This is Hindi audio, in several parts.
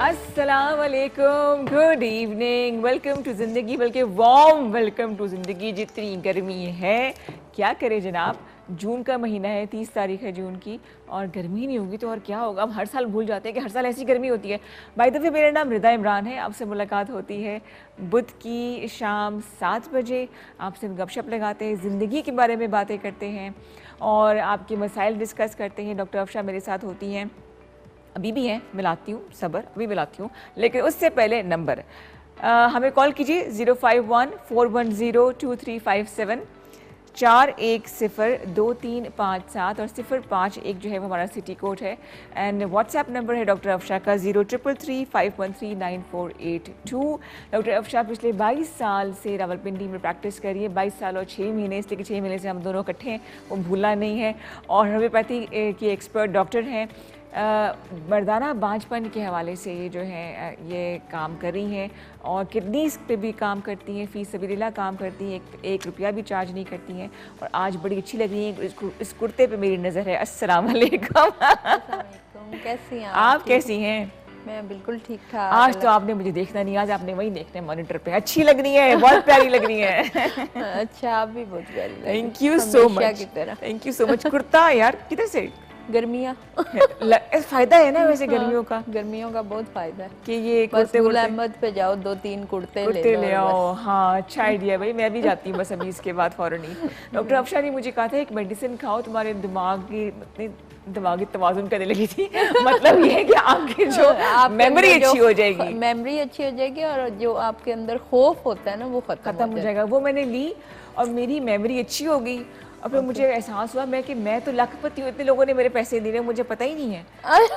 अस्सलाम वालेकुम, गुड इवनिंग, वेलकम टू ज़िंदगी, बल्कि वार्म वेलकम टू ज़िंदगी। जितनी गर्मी है क्या करें जनाब, जून का महीना है, 30 तारीख है जून की, और गर्मी नहीं होगी तो और क्या होगा। हम हर साल भूल जाते हैं कि हर साल ऐसी गर्मी होती है। बाय द वे, मेरा नाम रिदा इमरान है। आपसे मुलाकात होती है बुध की शाम 7 बजे। आपसे गपशप लगाते हैं, ज़िंदगी के बारे में बातें करते हैं और आपके मसाइल डिस्कस करते हैं। डॉक्टर अफशा मेरे साथ होती हैं, अभी भी हैं, मिलाती हूँ, सब्र, अभी मिलाती हूँ, लेकिन उससे पहले नंबर हमें कॉल कीजिए 051-410-2357, 4102-357 और 051 जो है वो हमारा सिटी कोड है। एंड व्हाट्सएप नंबर है डॉक्टर अफशा का 0333513948 डॉक्टर अफशा पिछले 22 साल से रावलपिंडी में प्रैक्टिस करी है। 22 साल और 6 महीने, इसलिए कि 6 महीने से हम दोनों इकट्ठे हैं, वो भूलना नहीं है। और होम्योपैथी की एक्सपर्ट डॉक्टर हैं। मर्दाना बांझपन के हवाले से ये जो है ये काम कर रही हैं और किडनीज पे भी काम करती हैं, फ़ी सबीलिल्लाह काम करती हैं, एक रुपया भी चार्ज नहीं करती हैं। और आज बड़ी अच्छी लग रही हैं, इस कुर्ते पे मेरी नज़र है। अस्सलाम वालेकुम। कैसी हैं आप कैसी हैं? मैं बिल्कुल ठीक ठाक। आज तो आपने मुझे देखना नहीं, आज आपने वही देखना है मॉनिटर पे। अच्छी लग रही है, बहुत प्यारी लग रही है। अच्छा, आप भी बहुत प्यारी लग रही हैं। थैंक यू सो मच, तरह। Thank you so much. Kurta यार किधर से? गर्मियाँ फायदा है ना वैसे गर्मियों का, गर्मियों का बहुत फायदा है कि ये बस गुल अहमद पे जाओ, 2-3 कुर्ते ले आओ। हाँ, अच्छा आइडिया भाई, मैं भी जाती हूँ बस अभी इसके बाद फौरन ही। डॉक्टर अफशा ने मुझे कहा था एक मेडिसिन खाओ, तुम्हारे दिमागी तवाजुन करने लगी थी। मतलब ये है कि आपकी जो मेमोरी अच्छी हो जाएगी, मेमोरी अच्छी हो जाएगी और जो आपके अंदर खौफ होता है ना वो खत्म हो जाएगा। वो मैंने ली और मेरी मेमोरी अच्छी हो गई। और फिर मुझे एहसास हुआ मैं तो लखपति हूँ, इतने लोगों ने मेरे पैसे दिए, मुझे पता ही नहीं है।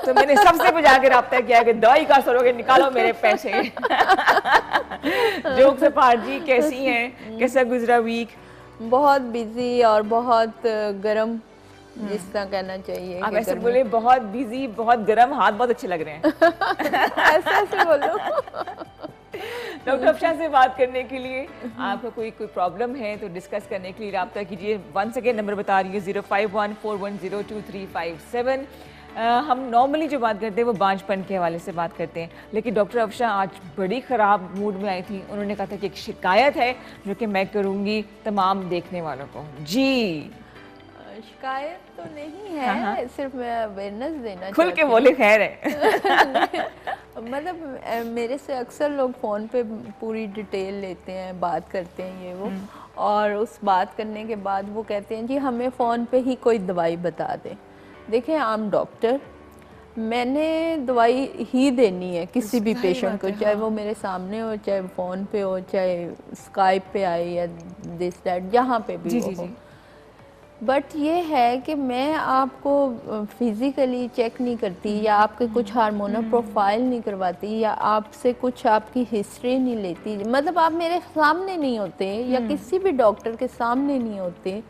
तो मैंने सबसे बजा के रब्ता किया कि दवाई का असर हो गया, निकालो मेरे पैसे। जोक से जी कैसी हैं, कैसा गुजरा वीक? बहुत बिजी और बहुत गरम, जिस तरह कहना चाहिए। आप ऐसे बोले, बहुत बिजी, बहुत गर्म, हाथ बहुत अच्छे लग रहे हैं। ऐसे बोलो। डॉक्टर अफशा से बात करने के लिए, आपको कोई प्रॉब्लम है तो डिस्कस करने के लिए रब्ता कीजिए। वंस अगेन नंबर बता रही हूँ 051-410-2357। हम नॉर्मली जो बात करते हैं वो बांझपन के हवाले से बात करते हैं, लेकिन डॉक्टर अफशा आज बड़ी ख़राब मूड में आई थी। उन्होंने कहा था कि एक शिकायत है जो कि मैं करूँगी तमाम देखने वालों को। जी, शिकायत तो नहीं है, सिर्फ मैं अवेयरनेस देना खुल के बोले, खैर है। मतलब मेरे से अक्सर लोग फ़ोन पे पूरी डिटेल लेते हैं, बात करते हैं ये वो, और उस बात करने के बाद वो कहते हैं जी हमें फ़ोन पे ही कोई दवाई बता दें। देखें, आम डॉक्टर, मैंने दवाई ही देनी है किसी भी पेशेंट को, चाहे वो मेरे सामने हो, चाहे फ़ोन पे हो, चाहे स्काइप पे आए या दिस दैट, जहाँ पे भी हो। बट ये है कि मैं आपको फिज़िकली चेक नहीं करती या आपके कुछ हार्मोनल प्रोफाइल नहीं करवाती या आपसे कुछ आपकी हिस्ट्री नहीं लेती। मतलब आप मेरे सामने नहीं होते या किसी भी डॉक्टर के सामने नहीं होते,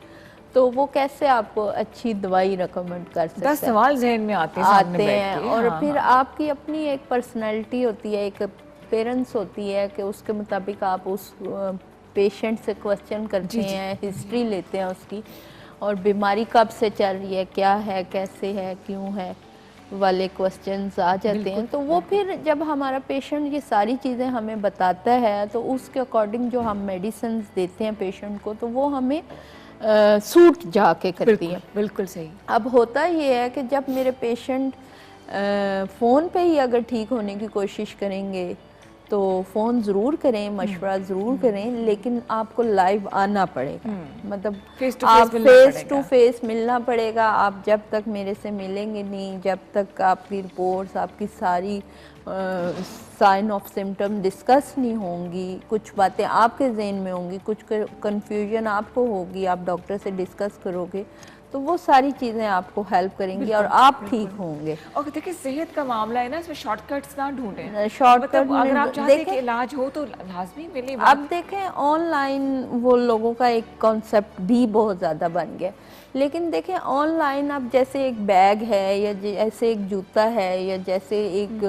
तो वो कैसे आपको अच्छी दवाई रिकमेंड कर सकते हैं? 10 सवाल जहन में आते हैं। और फिर आपकी अपनी एक पर्सनैलिटी होती है, एक पेरेंट्स होती है कि उसके मुताबिक आप उस पेशेंट से क्वेश्चन करते हैं, हिस्ट्री लेते हैं उसकी, और बीमारी कब से चल रही है, क्या है, कैसे है, क्यों है वाले क्वेश्चंस आ जाते हैं। तो वो फिर जब हमारा पेशेंट ये सारी चीज़ें हमें बताता है तो उसके अकॉर्डिंग जो हम मेडिसिन देते हैं पेशेंट को, तो वो हमें सूट जाके करती है। बिल्कुल सही। अब होता ये है कि जब मेरे पेशेंट फ़ोन पे ही अगर ठीक होने की कोशिश करेंगे तो फ़ोन ज़रूर करें, मशवरा ज़रूर करें, लेकिन आपको लाइव आना पड़ेगा। मतलब आप फेस टू फेस मिलना पड़ेगा। आप जब तक मेरे से मिलेंगे नहीं, जब तक आपकी रिपोर्ट्स, आपकी सारी साइन ऑफ सिम्टम डिस्कस नहीं होंगी, कुछ बातें आपके जहन में होंगी, कुछ कन्फ्यूजन आपको होगी, आप डॉक्टर से डिस्कस करोगे तो वो सारी चीज़ें आपको हेल्प करेंगी और आप ठीक होंगे। और देखिए, सेहत का मामला है ना, इसमें शॉर्टकट्स ना ढूंढें। शॉर्टकट अगर आप चाहते हैं कि इलाज हो तो लाजमी मिले। अब देखें, ऑनलाइन वो लोगों का एक कॉन्सेप्ट भी बहुत ज़्यादा बन गया, लेकिन देखें ऑनलाइन अब जैसे एक बैग है या जैसे एक जूता है या जैसे एक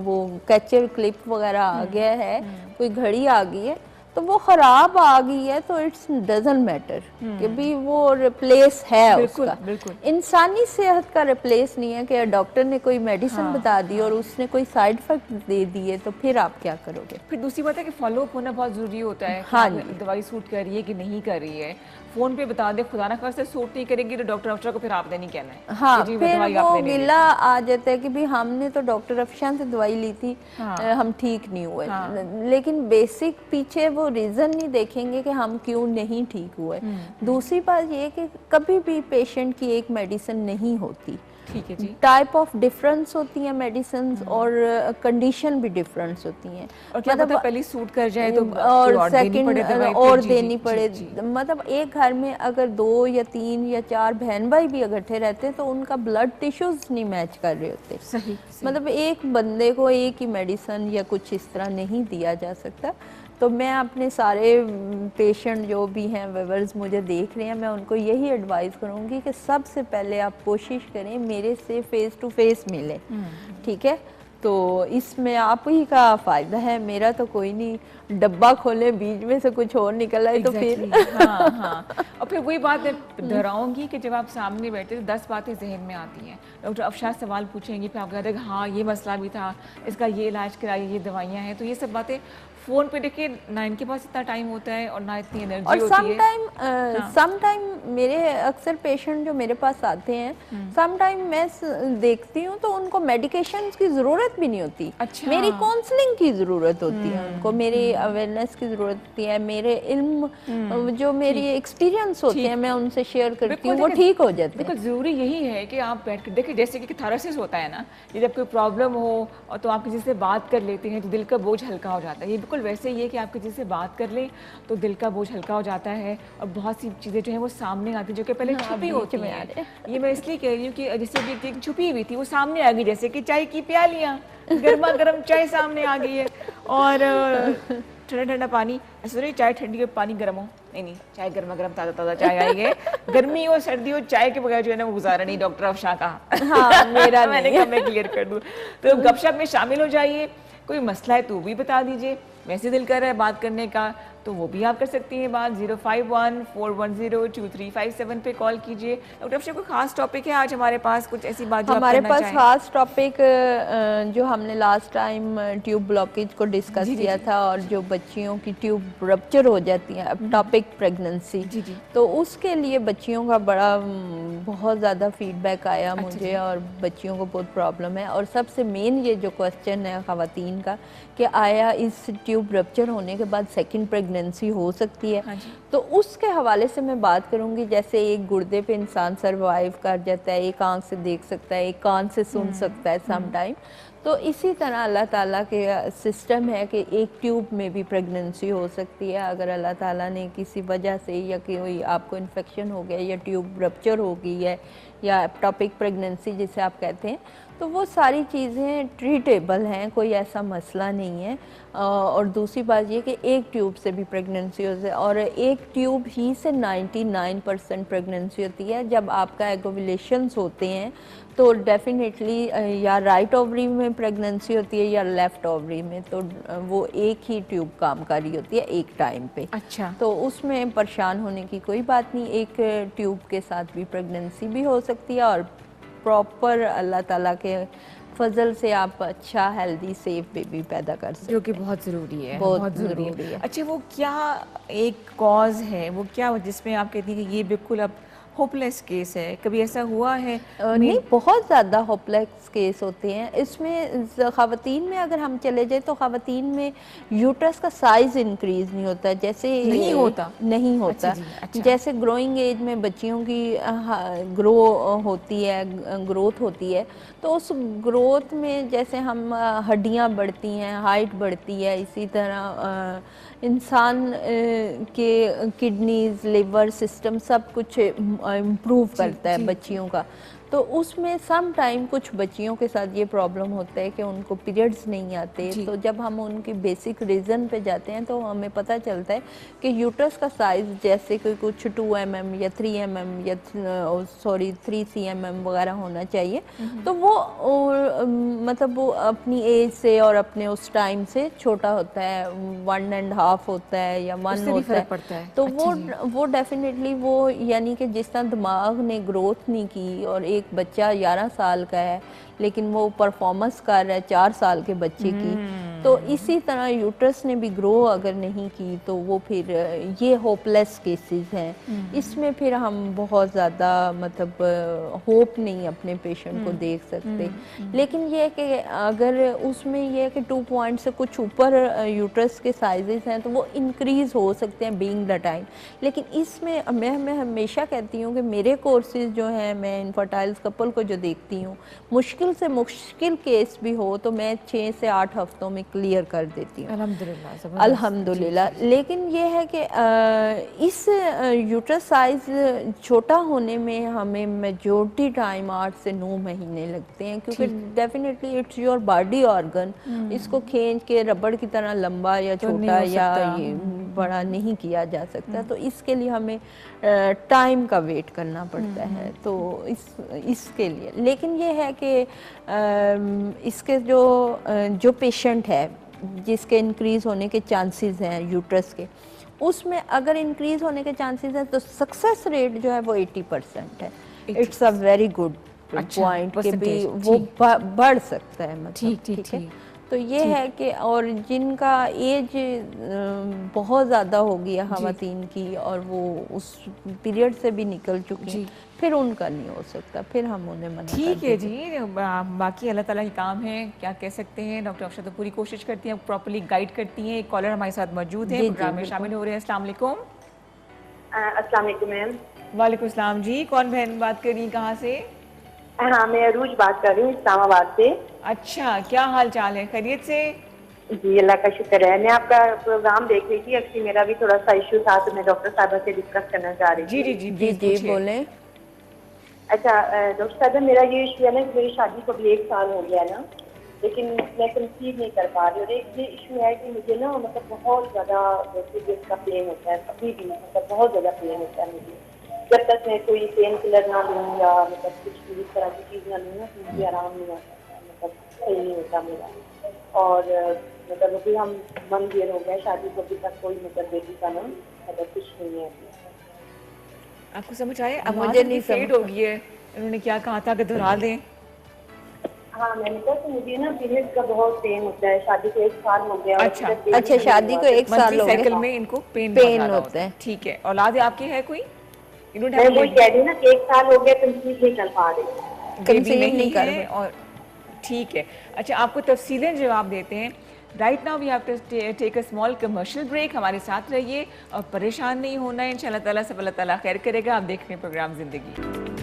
वो कैचर क्लिप वगैरह आ गया है, कोई घड़ी आ गई है, तो वो खराब आ गई है तो इट्स डजंट मैटर कि भी वो रिप्लेस है बिल्कुल, उसका। बिल्कुल। इंसानी सेहत का रिप्लेस नहीं है कि डॉक्टर ने कोई मेडिसिन हाँ, बता दी और उसने कोई साइड इफेक्ट दे दिए तो फिर आप क्या करोगे। फिर दूसरी बात है कि फॉलो अप होना बहुत ज़रूरी होता है कि हाँ आप जी। दवाई सूट कर रही है कि नहीं कर रही है। फ़ोन पे बता दे, खुदा ना खास्ता सूट नहीं करेगी तो डॉक्टर अफसर को फिर आपने नहीं कहना है हाँ, कि जी फिर दवाई वो आपने नहीं ली गिला थी। आ जाता है कि भी हमने तो डॉक्टर अफशान से दवाई ली थी, हाँ। हम ठीक नहीं हुए। हाँ। लेकिन बेसिक पीछे वो रीज़न नहीं देखेंगे कि हम क्यों नहीं ठीक हुए। दूसरी बात ये है कि कभी भी पेशेंट की एक मेडिसिन नहीं होती, ठीक है जी। टाइप ऑफ डिफरेंस होती हैं मेडिसिन और कंडीशन भी डिफरेंस होती हैं। और क्या पता पहले सूट कर जाए तो कोई और और देनी पड़े सेकंड दवाई और फिर। जी, देनी जी, पड़े। जी, जी। मतलब एक घर में अगर 2 या 3 या 4 बहन भाई भी इकट्ठे रहते हैं तो उनका ब्लड टिश्यूज नहीं मैच कर रहे होते। सही, सही। मतलब एक बंदे को एक ही मेडिसिन या कुछ इस तरह नहीं दिया जा सकता। तो मैं अपने सारे पेशेंट जो भी हैं व्यूअर्स मुझे देख रहे हैं, मैं उनको यही एडवाइस करूँगी कि सबसे पहले आप कोशिश करें मेरे से फेस टू फेस मिलें, ठीक है। तो इसमें आप ही का फ़ायदा है, मेरा तो कोई नहीं। डब्बा खोले बीच में से कुछ और निकल आए तो फिर हाँ, हाँ। और फिर वही बात मैं दोहराऊंगी कि जब आप सामने बैठे तो 10 बातें जहन में आती हैं। डॉक्टर अफशार सवाल पूछेंगी, फिर आप कहते हैं हाँ ये मसला भी था, इसका ये इलाज कराइए, ये दवाइयाँ हैं। तो ये सब बातें फ़ोन पे देखिए ना इनके पास इतना टाइम होता है और ना इतनी एनर्जी और होती है। सम टाइम मेरे अक्सर पेशेंट जो मेरे पास आते हैं, सम टाइम मैं देखती हूँ तो उनको मेडिकेशन की ज़रूरत भी नहीं होती। अच्छा। मेरी काउंसलिंग की ज़रूरत होती है उनको, मेरी अवेयरनेस की ज़रूरत होती है, मेरे इल्म जो मेरी एक्सपीरियंस होते हैं मैं उनसे शेयर करती हूँ, वो ठीक हो जाते हैं। बिल्कुल ज़रूरी यही है कि आप बैठ कर देखिए, जैसे कि थेरेसिस होता है ना, कि जब कोई प्रॉब्लम हो और तो आप किसी से बात कर लेते हैं तो दिल का बोझ हल्का हो जाता है। ये बिल्कुल वैसे ही है कि आप किसी से बात कर लें तो दिल का बोझ हल्का हो जाता है और बहुत सी चीज़ें जो हैं वो सामने आती हैं जो कि पहले छुपी होती हैं। ये मैं इसलिए कह रही हूँ कि जैसे भी एक छुपी हुई थी वो सामने आ गई, जैसे कि चाय की प्यालियाँ, गर्मा गर्म चाय सामने आ गई है और ठंडा ठंडा पानी। सॉरी, चाय ठंडी हो पानी गर्म हो, नहीं चाय गर्मा गर्म ताज़ा ताज़ा चाय आई है। गर्मी हो सर्दी हो चाय के बगैर जो है ना वो गुजारा नहीं, डॉक्टर अफशां का। हाँ, मेरा मैंने कहा मैं क्लियर कर दूँ। तो गपशप में शामिल हो जाइए, कोई मसला है तो भी बता दीजिए, वैसे दिल कर रहा है बात करने का तो वो भी आप कर सकती हैं बात। 051-410-2357 पे कॉल कीजिए। डॉक्टर अफशां कोई खास टॉपिक है आज हमारे पास, कुछ ऐसी बात जो हमारे आप करना पास चाहें? खास टॉपिक जो हमने लास्ट टाइम ट्यूब ब्लॉकेज को डिस्कस जी, जी, किया जी। था और जो बच्चियों की ट्यूब रप्चर हो जाती है, अब टॉपिक प्रेगनेंसी, जी, जी। तो उसके लिए बच्चियों का बड़ा बहुत ज़्यादा फीडबैक आया अच्छा मुझे जी। और बच्चियों को बहुत प्रॉब्लम है। और सबसे मेन ये जो क्वेश्चन है ख़वातीन का कि आया इस ट्यूब रप्चर होने के बाद सेकंड प्रेगनेंसी हो सकती है, हाँ जी। तो उसके हवाले से मैं बात करूंगी। जैसे एक गुर्दे पे इंसान सरवाइव कर जाता है, एक आंख से देख सकता है, एक कान से सुन सकता है सम टाइम, तो इसी तरह अल्लाह ताला के सिस्टम है कि एक ट्यूब में भी प्रेगनेंसी हो सकती है। अगर अल्लाह ताला ने किसी वजह से या कोई आपको इन्फेक्शन हो गया या ट्यूब रप्चर हो गई है या एप्टॉपिक प्रेगनेंसी जिसे आप कहते हैं, तो वो सारी चीज़ें ट्रीटेबल हैं, कोई ऐसा मसला नहीं है। और दूसरी बात ये कि एक ट्यूब से भी प्रेगनेंसी होती है और एक ट्यूब ही से 99% प्रेगनेंसी होती है। जब आपका एगोविलेशंस होते हैं तो डेफिनेटली या राइट ओवरी में प्रेगनेंसी होती है या लेफ़्ट ओवरी में, तो वो एक ही ट्यूब काम कर रही होती है एक टाइम पे। अच्छा। तो उसमें परेशान होने की कोई बात नहीं, एक ट्यूब के साथ भी प्रेगनेंसी भी हो सकती है और प्रॉपर अल्लाह ताला के फजल से आप अच्छा हेल्दी सेफ बेबी पैदा कर सकते जो कि बहुत ज़रूरी है, बहुत ज़रूरी ज़रूरी है। अच्छा, वो क्या एक कॉज है, वो क्या जिसमें आप कहती हैं कि ये बिल्कुल अब होपलेस केस है, कभी ऐसा हुआ है? नहीं, बहुत ज़्यादा होपलेस केस होते हैं इसमें। ख़वातीन में अगर हम चले जाए तो ख़वातीन में यूट्रस का साइज़ इंक्रीज़ नहीं होता, जैसे नहीं होता? नहीं होता। अच्छा जी, अच्छा। जैसे ग्रोइंग एज में बच्चियों की ग्रो होती है, ग्रोथ होती है, तो उस ग्रोथ में जैसे हम हड्डियाँ बढ़ती हैं, हाइट बढ़ती है, इसी तरह इंसान के किडनीज, लिवर सिस्टम सब कुछ इम्प्रूव करता है जी, बच्चियों का। तो उसमें सम टाइम कुछ बच्चियों के साथ ये प्रॉब्लम होता है कि उनको पीरियड्स नहीं आते। जी। तो जब हम उनकी बेसिक रीज़न पे जाते हैं तो हमें पता चलता है कि यूट्रस का साइज़ जैसे कि कुछ 2 mm या 3 mm या 3 cm वगैरह होना चाहिए। तो वो मतलब वो अपनी एज से और अपने उस टाइम से छोटा होता है, 1.5 होता है या 1 उससे भी होता है। फर्क पड़ता है। तो अच्छा जी। वो डेफिनेटली वो यानी कि जिस तरह दिमाग ने ग्रोथ नहीं की और एक बच्चा 11 साल का है लेकिन वो परफॉर्मेंस कर रहा है 4 साल के बच्चे की, तो इसी तरह यूट्रस ने भी ग्रो अगर नहीं की तो वो फिर ये होपलेस केसेस हैं। इसमें फिर हम बहुत ज़्यादा मतलब होप नहीं अपने पेशेंट को देख सकते। लेकिन ये है कि अगर उसमें ये है कि 2 पॉइंट से कुछ ऊपर यूट्रस के साइजेस हैं तो वो इंक्रीज़ हो सकते हैं बीइंग द टाइम। लेकिन इसमें मैं हमेशा कहती हूँ कि मेरे कोर्सेज जो हैं, मैं इनफर्टाइल्स कपल को जो देखती हूँ, मुश्किल से मुश्किल केस भी हो तो मैं 6 से 8 हफ्तों में क्लियर कर देती हूँ अल्हम्दुलिल्लाह, ज़बरदस्त। अल्हम्दुलिल्लाह। लेकिन ये है कि इस यूट्रस साइज छोटा होने में हमें मेजॉरिटी टाइम 8 से 9 महीने लगते हैं, क्योंकि definitely it's your body organ. इसको खींच के रबड़ की तरह लंबा या तो नहीं छोटा हो या सकता। ये बड़ा नहीं किया जा सकता। तो इसके लिए हमें टाइम का वेट करना पड़ता है। तो इसके लिए लेकिन ये है कि इसके जो पेशेंट है जिसके इंक्रीज होने के चांसेस हैं यूट्रस के, उसमें अगर इंक्रीज होने के चांसेस हैं तो सक्सेस रेट जो है वो 80% है। इट्स अ वेरी गुड अच्छा, पॉइंट कि भी percentage, वो ठीक। बढ़ सकता है, मतलब ठीक, ठीक, ठीक है। ठीक। तो ये है कि और जिनका एज बहुत ज़्यादा हो गया ख़वातीन की और वो उस पीरियड से भी निकल चुकी हैं, जी। फिर उनका नहीं हो सकता, फिर हम उन्हें मना कर ठीक है देते। जी। बाकी अल्लाह ताला ही काम है, क्या कह सकते हैं। डॉक्टर अफशा तो पूरी कोशिश करती हैं, प्रॉपर्ली गाइड करती हैं। एक कॉलर हमारे साथ मौजूद है, जी जी प्रोग्राम में बिल्कुल। शामिल हो रहे हैं। अस्सलाम वालेकुम। अस्सलाम वालेकुम मैम। वालेकुम सलाम जी। कौन बहन बात कर रही हैं, कहाँ से? हाँ, मैं अरूज बात कर रही हूँ इस्लामाबाद से। अच्छा, क्या हाल चाल है, खैरियत से? जी अल्लाह का शुक्र है। मैं आपका प्रोग्राम देख रही थी, एक्चुअली मेरा भी थोड़ा सा इशू था तो मैं डॉक्टर साहबा से डिस्कस करना चाह रही जी थी। जी जी, जी प्लीज़ जी पूछिए। बोलें। अच्छा डॉक्टर साहबा, मेरा ये इशू है ना कि मेरी शादी को भी 1 साल हो गया है ना, लेकिन मैं कंसीव नहीं कर पा रही। और एक ये इशू है कि मुझे ना मतलब बहुत ज़्यादा पीरियड्स का पेन होता है, अभी भी मतलब बहुत ज़्यादा पेन होता है मुझे। जब तक मैं कोई पेन किलर ना लूँ या मतलब कुछ भी इस तरह की चीज़ ना लूँ ना तो मुझे आराम नहीं आता, मतलब सही नहीं होता मेरा। और मतलब अभी हम 1 ईयर हो गया शादी को, अभी तक कोई मतलब बेटी का ना मतलब कुछ नहीं है अभी। आपको समझ आए? आवाज़ मुझे इनकी नहीं फेड समझ। हो गई है। इन्होंने क्या कहा था कि दोहरा दें? हाँ मैंने कहा कि मुझे ना पीरियड का बहुत पेन होता है, शादी को 1 साल हो गया और अच्छा। अभी तक baby अच्छा, नहीं शादी हुआ। को 1 साल मंथली हो गया। साइकिल में इनको पेन बहुत पेन ज़्यादा होता होता है। है। ठीक है। औलाद आपकी है कोई? You don't मैं have a वही baby? कह रही हूँ ना कि 1 साल हो गया कंसीव नहीं कर पा रही। बेबी कंसीव नहीं नहीं कर है पाए। और ठीक है। अच्छा, आपको तफसीलें जवाब देते हैं। Right now we have to take a small commercial break. हमारे साथ रहिए और परेशान नहीं होना है। इंशाल्लाह ताला सब अल्लाह ताला खैर करेगा। आप देख रहे हैं प्रोग्राम ज़िंदगी।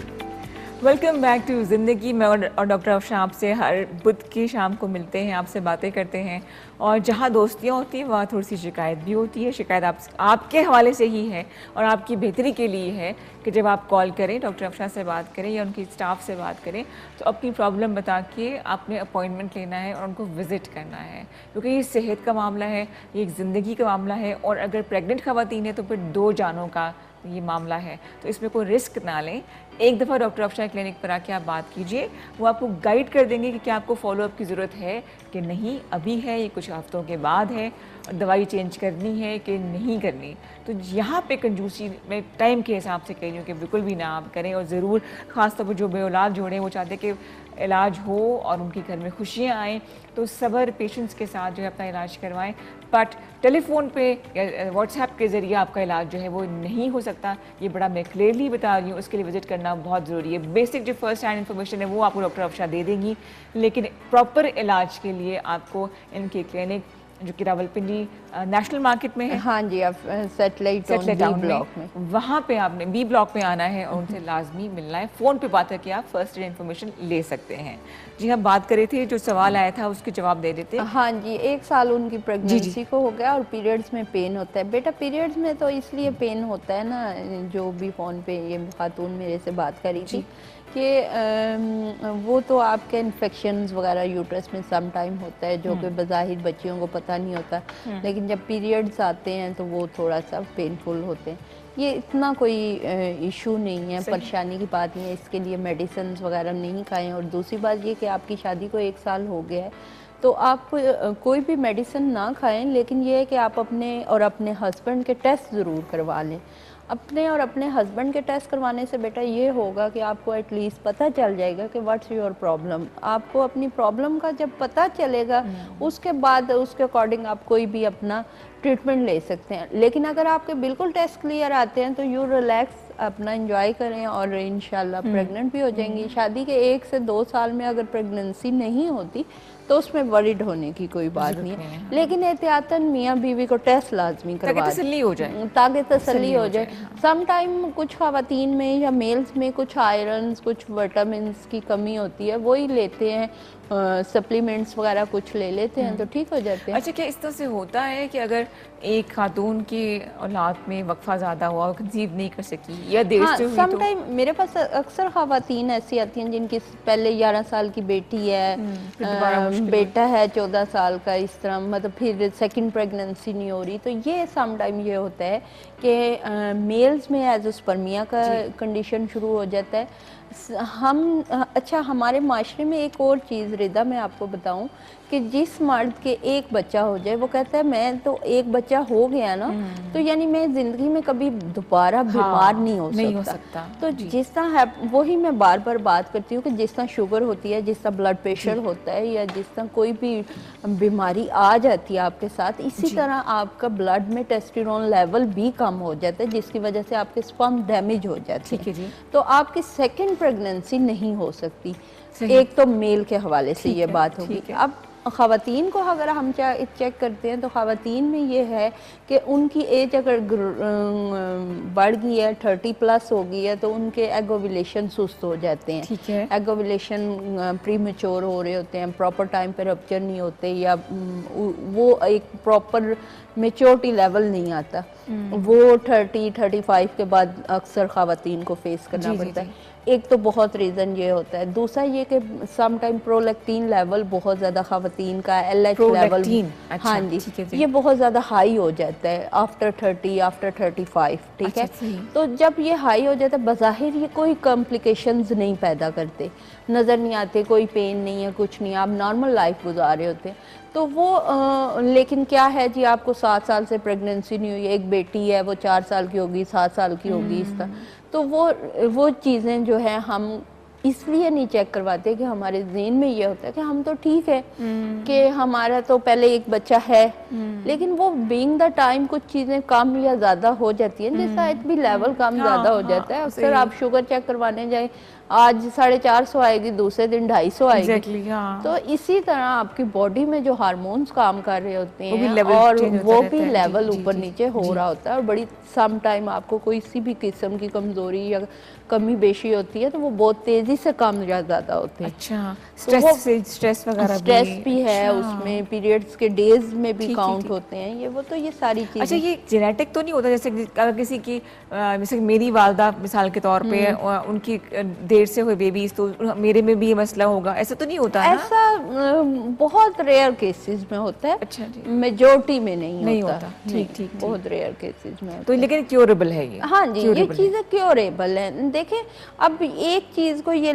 वेलकम बैक टू ज़िंदगी। मैं और डॉक्टर अफशा आपसे हर बुध की शाम को मिलते हैं, आपसे बातें करते हैं। और जहाँ दोस्तियाँ होती हैं वहाँ थोड़ी सी शिकायत भी होती है। शिकायत आपके हवाले से ही है और आपकी बेहतरी के लिए है कि जब आप कॉल करें, डॉक्टर अफशा से बात करें या उनकी स्टाफ से बात करें, तो अपनी प्रॉब्लम बता के आपने अपॉइंटमेंट लेना है और उनको विज़िट करना है, क्योंकि ये सेहत का मामला है, ये एक ज़िंदगी का मामला है। और अगर प्रेग्नेंट ख़वातीन है तो फिर 2 जानों का ये मामला है, तो इसमें कोई रिस्क ना लें। एक दफ़ा डॉक्टर अफशा क्लिनिक पर आके आप बात कीजिए, वो आपको गाइड कर देंगे कि क्या आपको फॉलोअप की ज़रूरत है कि नहीं, अभी है, ये कुछ हफ्तों के बाद है, और दवाई चेंज करनी है कि नहीं करनी। तो यहाँ पे कंजूसी मैं टाइम के हिसाब से कह रही हूँ कि बिल्कुल भी ना आप करें। और ज़रूर ख़ासतौर पर जो बे औलाद जोड़े वो चाहते कि इलाज हो और उनके घर में खुशियाँ आएँ, तो सब्र पेशेंस के साथ जो है अपना इलाज करवाएं। बट टेलीफोन पे या व्हाट्सएप के ज़रिए आपका इलाज जो है वो नहीं हो सकता, ये बड़ा मैं क्लियरली बता रही हूँ। उसके लिए विजिट करना बहुत ज़रूरी है। बेसिक जो फर्स्ट हैंड इन्फॉर्मेशन है वो आपको डॉक्टर अफशा दे देंगी, लेकिन प्रॉपर इलाज के लिए आपको इनके क्लिनिक जो कि रावलपिंडी नेशनल मार्केट में है, हाँ जी, आप सेटेलाइट सेटलेट बी टाउन ब्लॉक में, में। वहाँ पे आपने बी ब्लॉक में आना है और उनसे लाजमी मिलना है। फ़ोन पे बात करके आप फर्स्ट एड इन्फॉर्मेशन ले सकते हैं। जी, हम बात कर रहे थे, जो सवाल आया था उसके जवाब दे देते। हाँ जी, 1 साल उनकी जी। प्रेगनेंसी को हो गया और पीरियड्स में पेन होता है। बेटा पीरियड्स में तो इसलिए पेन होता है ना, जो भी फ़ोन पे ये खातून मेरे से बात करी थी कि वो तो आपके इन्फेक्शंस वगैरह यूट्रस में सम टाइम होता है, जो कि बज़ाहिर बच्चियों को पता नहीं होता, लेकिन जब पीरियड्स आते हैं तो वो थोड़ा सा पेनफुल होते हैं। ये इतना कोई इशू नहीं है, परेशानी की बात नहीं है, इसके लिए मेडिसिन वगैरह नहीं खाएं। और दूसरी बात ये कि आपकी शादी को 1 साल हो गया है, तो आप कोई भी मेडिसिन ना खाएं, लेकिन ये है कि आप अपने और अपने हस्बैंड के टेस्ट ज़रूर करवा लें। अपने और अपने हस्बैंड के टेस्ट करवाने से बेटा ये होगा कि आपको एटलीस्ट पता चल जाएगा कि व्हाट्स योर प्रॉब्लम। आपको अपनी प्रॉब्लम का जब पता चलेगा, उसके बाद उसके अकॉर्डिंग आप कोई भी अपना ट्रीटमेंट ले सकते हैं। लेकिन अगर आपके बिल्कुल टेस्ट क्लियर आते हैं तो यू रिलैक्स, अपना एंजॉय करें और इंशाल्लाह प्रेग्नेंट भी हो जाएंगी। शादी के 1 से 2 साल में अगर प्रेगनेंसी नहीं होती तो उसमें वरीड होने की कोई बात नहीं है, लेकिन एहतियातन मियाँ बीवी को टेस्ट लाजमी करवा ताकि तसल्ली हो जाए, ताकि तसल्ली हो जाए। सम टाइम कुछ ख़वातीन में या मेल्स में कुछ आयरन्स, कुछ विटामिन्स की कमी होती है, वही लेते हैं, सप्लीमेंट्स वगैरह कुछ ले लेते हैं तो ठीक हो जाते हैं। अच्छा, क्या इस तरह से होता है कि अगर एक खातून की औलाद में वक्फा ज़्यादा हुआ और कंसीव नहीं कर सकी या देर से हुई, सम टाइम मेरे पास अक्सर ख़वातीन ऐसी आती हैं जिनकी पहले 11 साल की बेटी है, बेटा है 14 साल का, इस तरह मतलब फिर सेकंड प्रेगनेंसी नहीं हो रही, तो ये सम टाइम ये होता है कि मेल्स में एज़ोस्पर्मिया का कंडीशन शुरू हो जाता है। हम अच्छा, हमारे माशरे में एक और चीज़ रिदा मैं आपको बताऊं कि जिस मर्द के एक बच्चा हो जाए, वो कहता है मैं तो एक बच्चा हो गया ना, तो यानी मैं ज़िंदगी में कभी दोबारा बीमार नहीं हो सकता। तो जिस तरह वही मैं बार बार बात करती हूँ कि जिस तरह शुगर होती है, जिस तरह ब्लड प्रेशर होता है, या जिस तरह कोई भी बीमारी आ जाती है आपके साथ, इसी तरह आपका ब्लड में टेस्टोस्टेरोन लेवल भी कम हो जाता है, जिसकी वजह से आपके स्पर्म डैमेज हो जाते हैं। तो आपकी सेकेंड प्रेगनेंसी नहीं हो सकती। एक तो मेल के हवाले से ये बात होगी। अब ख़वातीन को अगर हम चेक करते हैं तो ख़वातीन में ये है कि उनकी एज अगर बढ़ गई है, 30+ हो गई है, तो उनके एग ओव्यूलेशन सुस्त हो जाते हैं। एग ओव्यूलेशन प्रीमेच्योर हो रहे होते हैं, प्रॉपर टाइम पे रप्चर नहीं होते, या वो एक प्रॉपर मेच्योरिटी लेवल नहीं आता, वो 30-35 के बाद अक्सर ख़वातीन को फेस करना पड़ता है। एक तो बहुत रीज़न ये होता है। दूसरा ये कि सम टाइम प्रोलैक्टिन लेवल बहुत ज़्यादा ख़वातीन का, LH लेवल, हाँ जी, ये बहुत ज़्यादा हाई हो जाता है आफ्टर 30, आफ्टर 35, ठीक है। तो जब ये हाई हो जाता है, बज़ाहिर ये कोई कॉम्प्लिकेशंस नहीं पैदा करते, नज़र नहीं आते, कोई पेन नहीं है, कुछ नहीं, आप नॉर्मल लाइफ गुजार रहे होते हैं। तो वो लेकिन क्या है जी, आपको 7 साल से प्रेगनेंसी नहीं हुई, एक बेटी है वो 4 साल की होगी, 7 साल की होगी, इस तरह। तो वो चीज़ें जो है हम इसलिए नहीं चेक करवाते कि हमारे ज़हन में ये होता है कि हम तो ठीक है, कि हमारा तो पहले एक बच्चा है, लेकिन वो बीइंग द टाइम कुछ चीज़ें कम या ज़्यादा हो जाती हैं, जैसा भी लेवल कम ज़्यादा हो जाता है। अक्सर आप शुगर चेक करवाने जाए, आज 450 आएगी, दूसरे दिन 250 आएगी। तो इसी तरह आपकी बॉडी में जो हार्मोन्स काम कर रहे होते हैं और वो भी लेवल ऊपर नीचे हो रहा होता है, और बड़ी सम टाइम आपको कोई सी भी किस्म की कमजोरी या कमी बेशी होती है तो वो बहुत तेजी से कम या ज़्यादा होते हैं। अच्छा, स्ट्रेस वगैरह भी है उसमें, पीरियड्स के डेज में भी काउंट होते हैं ये, वो तो ये सारी चीज़ें। अच्छा, ये जेनेटिक तो नहीं होता, जैसे अगर किसी की, जैसे मेरी वालदा मिसाल के तौर पे उनकी देर से हुए बेबीज, तो मेरे में भी ये मसला होगा, ऐसा तो नहीं होता? ऐसा बहुत रेयर केसेस में होता है। अच्छा जी, मेजॉरिटी में नहीं होता। ठीक, बहुत रेयर केसेस में। तो लेकिन क्योरेबल है ये? हाँ जी, ये चीज़ें क्योरेबल है। देखें, अब एक चीज़ को ये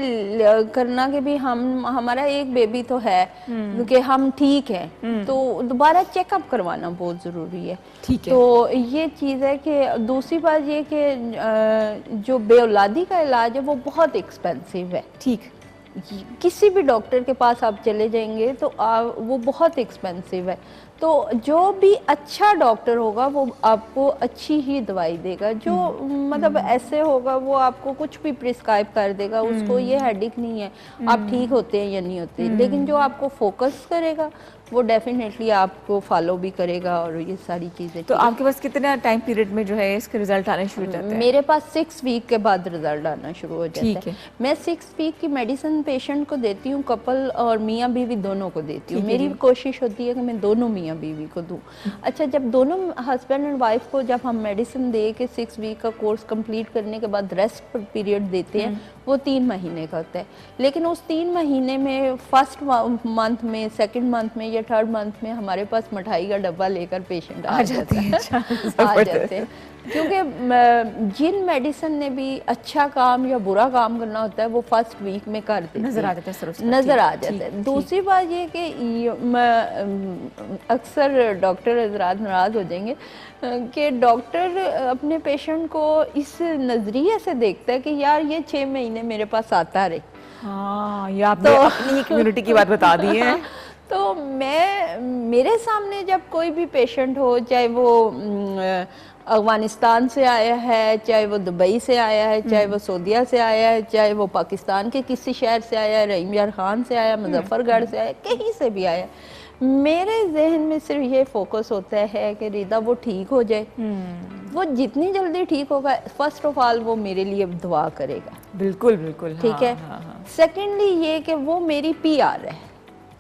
करना कि भी हमारा एक बेबी तो है, क्योंकि हम ठीक है, तो दोबारा चेकअप करवाना बहुत ज़रूरी है। ठीक है। तो ये चीज़ है कि दूसरी बात ये कि जो बेऔलादी का इलाज है वो बहुत एक्सपेंसिव है। ठीक, किसी भी डॉक्टर के पास आप चले जाएंगे तो वो बहुत एक्सपेंसिव है। तो जो भी अच्छा डॉक्टर होगा वो आपको अच्छी ही दवाई देगा। जो मतलब ऐसे होगा वो आपको कुछ भी प्रिस्क्राइब कर देगा, उसको ये हेडेक नहीं है, आप ठीक होते हैं या नहीं होते। लेकिन जो आपको फोकस करेगा वो डेफिनेटली आपको फॉलो भी करेगा और ये सारी चीज़ें। तो आपके पास कितना टाइम पीरियड में जो है इसके रिजल्ट आने शुरू हो जाते हैं? मेरे पास 6 वीक के बाद रिजल्ट आना शुरू हो जाता है। मैं 6 वीक की मेडिसिन मेडिसिन पेशेंट को देती हूँ, कपल और मियाँ बीवी दोनों को देती हूँ। मेरी कोशिश होती है कि मैं दोनों मियाँ बीवी को दूँ। अच्छा, जब दोनों हस्बैंड एंड वाइफ को जब हम मेडिसिन दे के 6 वीक का कोर्स कंप्लीट करने के बाद रेस्ट पीरियड देते हैं, वो 3 महीने का होता है। लेकिन उस 3 महीने में फर्स्ट मंथ में, सेकंड मंथ में या थर्ड मंथ में हमारे पास मिठाई का डब्बा लेकर पेशेंट आ जाते हैं। आ जाते हैं, क्योंकि जिन मेडिसिन ने भी अच्छा काम या बुरा काम करना होता है वो फर्स्ट वीक में कर देते हैं, नजर आ जाता है, नजर आ जाता है। दूसरी बात ये कि अक्सर डॉक्टर हजरात नाराज हो जाएंगे कि डॉक्टर अपने पेशेंट को इस नजरिए से देखता है कि यार ये 6 महीने मेरे पास आता रहे। हाँ, ये आपने अपनी कम्युनिटी की बात बता दी है। तो मेरे सामने जब कोई भी पेशेंट हो, चाहे वो अफगानिस्तान से आया है, चाहे वो दुबई से आया है, चाहे वो सऊदीया से आया है, चाहे वो पाकिस्तान के किसी शहर से आया है, रहीम यार खान से आया, मुजफ्फरगढ़ से आया, कहीं से भी आया, मेरे जहन में सिर्फ ये फोकस होता है कि रिदा वो ठीक हो जाए। वो जितनी जल्दी ठीक होगा, फर्स्ट ऑफ ऑल वो मेरे लिए दुआ करेगा। बिल्कुल बिल्कुल, ठीक है। सेकेंडली ये कि वो मेरी PR है।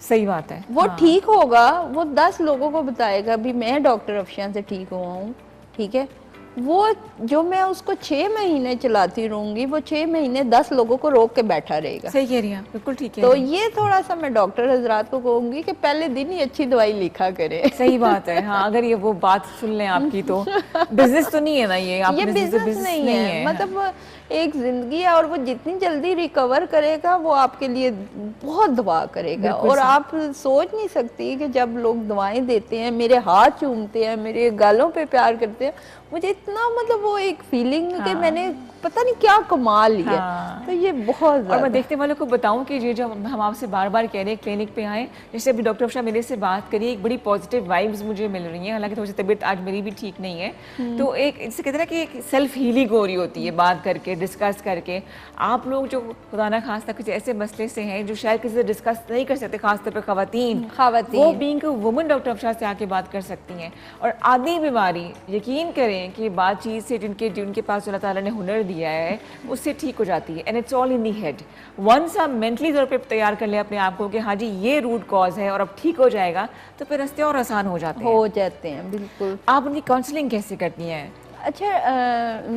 सही बात है। वो ठीक होगा, वो 10 लोगों को बताएगा भी मैं डॉक्टर अफशान से ठीक हुआ हूँ। ठीक है, वो जो मैं उसको 6 महीने चलाती रहूंगी, वो 6 महीने 10 लोगों को रोक के बैठा रहेगा। सही कह रही हैं, बिल्कुल ठीक है। तो ये थोड़ा सा मैं डॉक्टर हजरात को कहूंगी कि पहले दिन ही अच्छी दवाई लिखा करें। सही बात है। हाँ, अगर ये वो बात सुन लें आपकी तो बिजनेस तो नहीं है ना ये बिजनेस नहीं है, मतलब एक जिंदगी है, और वो जितनी जल्दी रिकवर करेगा वो आपके लिए बहुत दुआ करेगा। और आप सोच नहीं सकती कि जब लोग दवाएं देते हैं, मेरे हाथ चूमते हैं, मेरे गालों पे प्यार करते हैं, मुझे इतना मतलब वो एक फीलिंग कि मैंने पता नहीं क्या कमाल लिया। तो ये बहुत। और मैं देखने वालों को बताऊं कि ये जो हम आपसे बार बार कह रहे हैं क्लिनिक पे आए, जैसे अभी डॉक्टर अफशान मेरे से बात करी, एक बड़ी पॉजिटिव वाइब्स मुझे मिल रही हैं। हालांकि थोड़ी सी तबीयत आज मेरी भी ठीक नहीं है, तो एक इससे कहते हैं ना कि एक सेल्फ हीलिंग हो रही होती है बात करके, डिस्कस करके। आप लोग जो खुदा ना खास्ता कुछ ऐसे मसले से हैं जो शायद किसी से डिस्कस नहीं कर सकते, खासतौर पर खवातीन, वो बीइंग वुमन डॉक्टर अफशान से आके बात कर सकती हैं। और आधी बीमारी यकीन करें कि बातचीत से जिनके पास अल्लाह ताला ने हुनर दिया है उससे ठीक हो जाती है। And it's all in the head. Once आप मेंटली तौर पे तैयार कर ले अपने आप को कि हाँ जी ये रूट कॉज है और अब ठीक हो जाएगा, तो फिर रास्ते और आसान हो जाते हैं। बिल्कुल। आप उनकी काउंसलिंग कैसे करती हैं? अच्छा,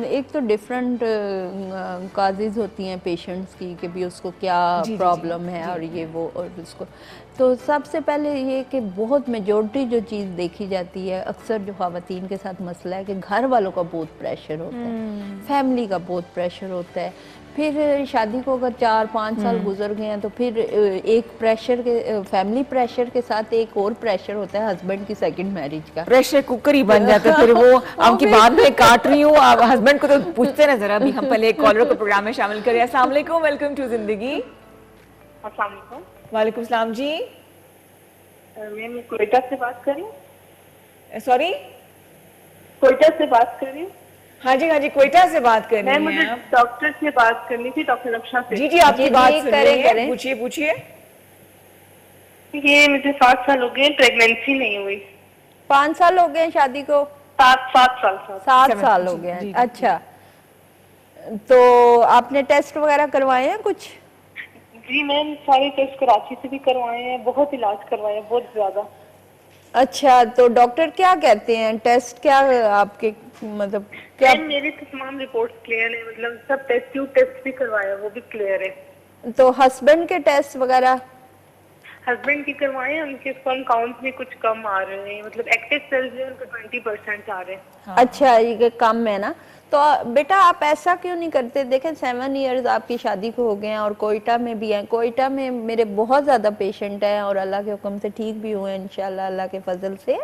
एक तो डिफरेंट काजेज होती हैं पेशेंट्स की कि भी उसको क्या प्रॉब्लम है और ये वो, और उसको तो सबसे पहले ये कि बहुत मेजॉरिटी जो चीज़ देखी जाती है, अक्सर जो ख़वातीन के साथ मसला है कि घर वालों का बहुत प्रेशर होता है, फैमिली का बहुत प्रेशर होता है। फिर शादी को अगर 4-5 साल गुजर गए हैं तो फिर एक प्रेशर के, फैमिली प्रेशर के साथ एक और प्रेशर होता है हस्बैंड की सेकंड मैरिज का। प्रेशर कुकर ही बन जाता है फिर वो। आपकी बात में काट रही हूँ, आप हस्बैंड को तो पूछते ना जरा। अभी हम पहले एक कॉलर को प्रोग्राम में शामिल करें। अस्सलाम वालेकुम, वेलकम टू जिंदगी। अस्सलाम वालेकुम। वालेकुम सलाम जी। मैं कोयटा से बात कर रही हूँ। सॉरी, कोयटा से बात कर रही हूँ। हाँ जी कोयटा से बात कर रही हैं। मुझे डॉक्टर से बात करनी थी, डॉक्टर अफशान से। जी आपकी बात सुन रही हैं, पूछिए। ये मुझे 7 साल हो गए, प्रेगनेंसी नहीं हुई। 5 साल हो गए शादी को? 7 साल हो गए। अच्छा, तो आपने टेस्ट वगैरह करवाए हैं कुछ? जी मैम, सारे टेस्ट कराची से भी करवाए हैं, बहुत इलाज करवाए हैं, बहुत ज्यादा। अच्छा, तो डॉक्टर क्या कहते हैं? टेस्ट क्या आपके, मतलब क्या? मेरी तो तमाम रिपोर्ट्स क्लियर है, मतलब सब ट्यूब टेस्ट भी करवाया, वो भी क्लियर है। तो हस्बैंड के टेस्ट वगैरह? हस्बैंड की करवाए, उनके स्पर्म काउंट में कुछ कम आ रहे हैं, मतलब एक्टिव सेल्स जो उनके 20% आ रहे हैं। अच्छा, ये कम है ना? तो बेटा आप ऐसा क्यों नहीं करते? देखें 7 इयर्स आपकी शादी को हो गए हैं और कोयटा में भी हैं। कोयटा में मेरे बहुत ज़्यादा पेशेंट हैं और अल्लाह के हुक्म से ठीक भी हुए हैं इंशाल्लाह, अल्लाह के फजल से।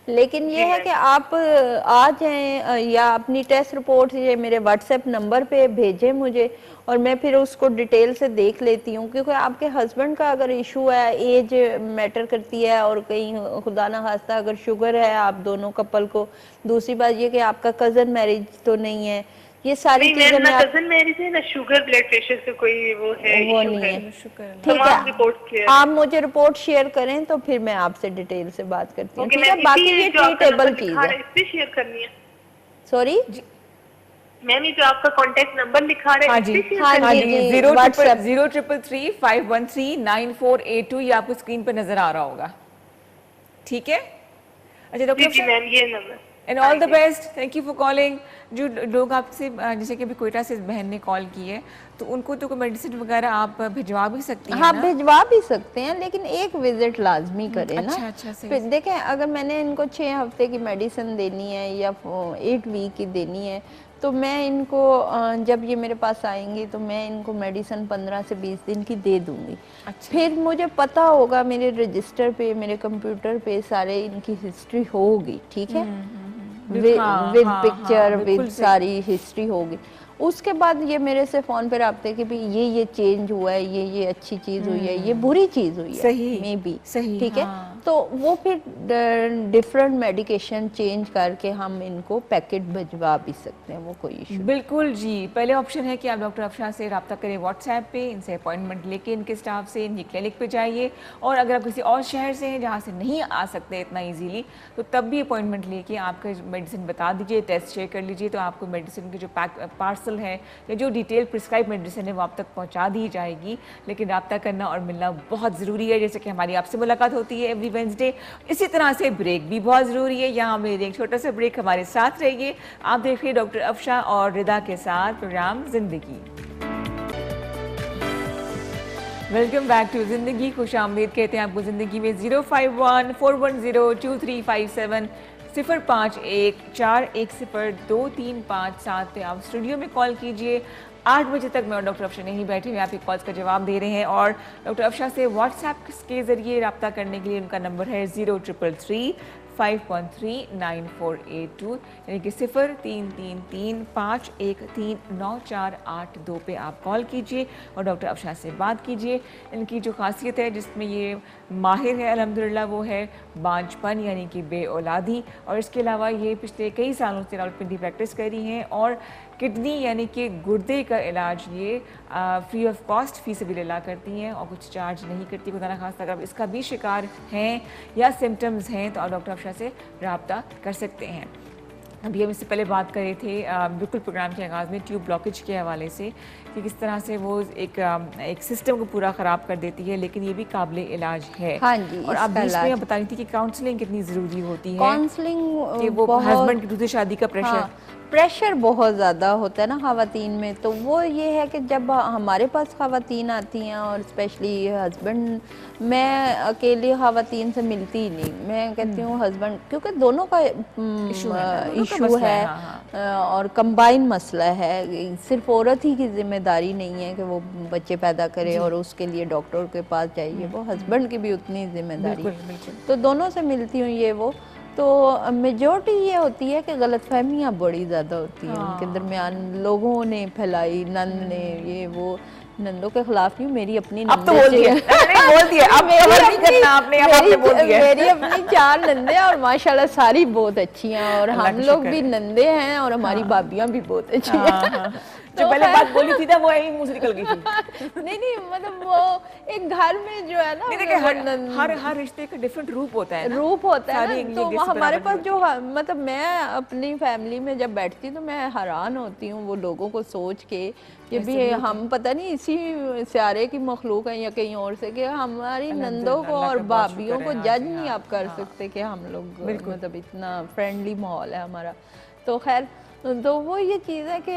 लेकिन ये है कि आप आ जाएं या अपनी टेस्ट रिपोर्ट ये मेरे व्हाट्सएप नंबर पे भेजें मुझे, और मैं फिर उसको डिटेल से देख लेती हूँ। क्योंकि आपके हस्बैंड का अगर इशू है, एज मैटर करती है, और कहीं खुदा ना खास्ता अगर शुगर है आप दोनों कपल को, दूसरी बात ये कि आपका कजन मैरिज तो नहीं है, ये सारी चीजें ना कजन मैरिज है ना शुगर ब्लड प्रेशर से कोई वो नहीं है। ठीक है, आप मुझे रिपोर्ट शेयर करें तो फिर मैं आपसे डिटेल से बात करती हूँ। ठीक है, बाकी ये ट्रीटेबल चीज है। शेयर करनी है। सॉरी, मैम ये जो आपका कांटेक्ट नंबर लिखा रहे हाँ हैं जी, इस पे शेयर हाँ कर हाँ जी, जी, जी, जीरो WhatsApp। 0333513948 ये आपको स्क्रीन पर नजर आ रहा होगा। ठीक है, अच्छा डॉक्टर जी जी मैम ये number. And all the best, thank you for calling. जो लोग आपसे जैसे कि अभी कोयटा से बहन ने कॉल की है, तो उनको तो कोई मेडिसिन वगैरह आप भिजवा भी सकती हैं हाँ ना? भिजवा भी सकते हैं, लेकिन एक विजिट लाजमी करें ना। अच्छा अच्छा, सही। फिर देखें, अगर मैंने इनको 6 हफ्ते की मेडिसिन देनी है या 8 वीक की देनी है, तो मैं इनको जब ये मेरे पास आएंगी तो मैं इनको मेडिसिन 15 से 20 दिन की दे दूंगी। अच्छा। फिर मुझे पता होगा, मेरे रजिस्टर पे, मेरे कंप्यूटर पे सारे इनकी हिस्ट्री होगी, ठीक है, हाँ, विद हाँ, पिक्चर, हाँ, बिल्कुल विद सही। सारी हिस्ट्री होगी। उसके बाद ये मेरे से फोन पे रखते कि भाई ये चेंज हुआ है, ये अच्छी चीज हुई है, ये बुरी चीज हुई है, सही, मे बी, सही, ठीक हाँ। है। तो वो फिर डिफरेंट मेडिकेशन चेंज करके हम इनको पैकेट भिजवा भी सकते हैं, वो कोई इशू। बिल्कुल जी, पहले ऑप्शन है कि आप डॉक्टर अफशा से रब्ता करें व्हाट्सएप पे, इनसे अपॉइंटमेंट लेके इनके स्टाफ से इनकी क्लिनिक पे जाइए। और अगर आप किसी और शहर से हैं जहाँ से नहीं आ सकते इतना इजीली, तो तब भी अपॉइंटमेंट लेके आपका मेडिसिन बता दीजिए, टेस्ट शेयर कर लीजिए, तो आपको मेडिसिन की जो पार्सल है या जो डिटेल प्रिस्क्राइब मेडिसिन है वो आप तक पहुँचा दी जाएगी। लेकिन रब्ता करना और मिलना बहुत ज़रूरी है, जैसे कि हमारी आपसे मुलाकात होती है एवरी वेंसडे, इसी तरह से ब्रेक भी बहुत ज़रूरी है। यहाँ हमें एक छोटा सा ब्रेक, हमारे साथ रहिए। आप देख रहे हैं डॉक्टर अफशा और रिदा के साथ प्रोग्राम जिंदगी। वेलकम बैक टू जिंदगी, खुश आमदीद कहते हैं आपको जिंदगी में। 051-410-2357 051-410-2357 पे आप स्टूडियो में कॉल कीजिए। 8 बजे तक मैं और डॉक्टर अफशा नहीं बैठे हुए आपके कॉल्स का जवाब दे रहे हैं। और डॉक्टर अफशा से व्हाट्सएप के जरिए रब्ता करने के लिए उनका नंबर है 0333-513-9482, यानी कि 0333-513-9482 पे आप कॉल कीजिए और डॉक्टर अफशा से बात कीजिए। इनकी जो खासियत है जिसमें ये माहिर है अल्हम्दुलिल्लाह, वो है बांझपन यानी कि बे औलादी। और इसके अलावा ये पिछले कई सालों से रावलपिंडी प्रैक्टिस कर रही हैं और किडनी यानी कि गुर्दे का इलाज ये फ्री ऑफ कॉस्ट, फी सबिलिल्लाह करती हैं और कुछ चार्ज नहीं करती। खुदा ना खास्ता अगर आप इसका भी शिकार हैं या सिम्टम्स हैं तो आप डॉक्टर अफशा से रब्ता कर सकते हैं। अभी हम इससे पहले बात कर रहे थे बिल्कुल प्रोग्राम के आगाज़ में ट्यूब ब्लॉकेज के हवाले से कि किस तरह से वो एक सिस्टम को पूरा ख़राब कर देती है, लेकिन ये भी काबिल इलाज है। हाँ जी, और आप बीच में बता रही थी कि काउंसलिंग कितनी ज़रूरी होती है, काउंसलिंग कि वो हस्बैंड की दूसरी शादी का प्रेशर। हाँ, प्रेशर बहुत ज़्यादा होता है ना ख़वातीन में। तो वो ये है कि जब हमारे पास ख़वातीन आती हैं और स्पेशली हस्बैंड, मैं अकेली ख़वातीन से मिलती ही नहीं, मैं कहती हूँ हस्बैंड, क्योंकि दोनों का इशू है, और कंबाइन मसला है। सिर्फ औरत ही की जिम्मेदारी नहीं है कि वो बच्चे पैदा करे और उसके लिए डॉक्टर के पास जाइए, वो हस्बैंड की भी उतनी जिम्मेदारी। तो दोनों से मिलती हूँ ये वो। तो मेजॉरिटी ये होती है कि गलतफहमियाँ बड़ी ज़्यादा होती हैं उनके दरमियान, लोगों ने फैलाई, नंद ने, ये वो, नंदों के खिलाफ नहीं, मेरी अपनी अब तो बोल दिया, नहीं बोल दिया, अब नहीं करना आपने, अब आपने बोल दिया। मेरी अपनी 4 नंदे और माशाल्लाह सारी बहुत अच्छी हैं, और हम लोग भी नंदे हैं और हमारी भाभियाँ भी बहुत अच्छी हैं। जो पहले बात बोली थी ना वो यही मुंह से निकल गई थी। नहीं मतलब वो एक घर में जो है ना, हर रिश्ते का डिफरेंट रूप होता है ना? रूप होता है ना। तो वो हमारे पास जो, मतलब मैं अपनी फैमिली में जब बैठती हूँ तो मैं हैरान होती हूँ वो लोगों को सोच के कि भी हम पता नहीं इसी सियारे की मखलूक है या कहीं और से, कि हमारी नंदों को और भाभियों को जज नहीं आप कर सकते कि हम लोग, मतलब इतना फ्रेंडली माहौल है हमारा। तो खैर, तो वो ये चीज़ है कि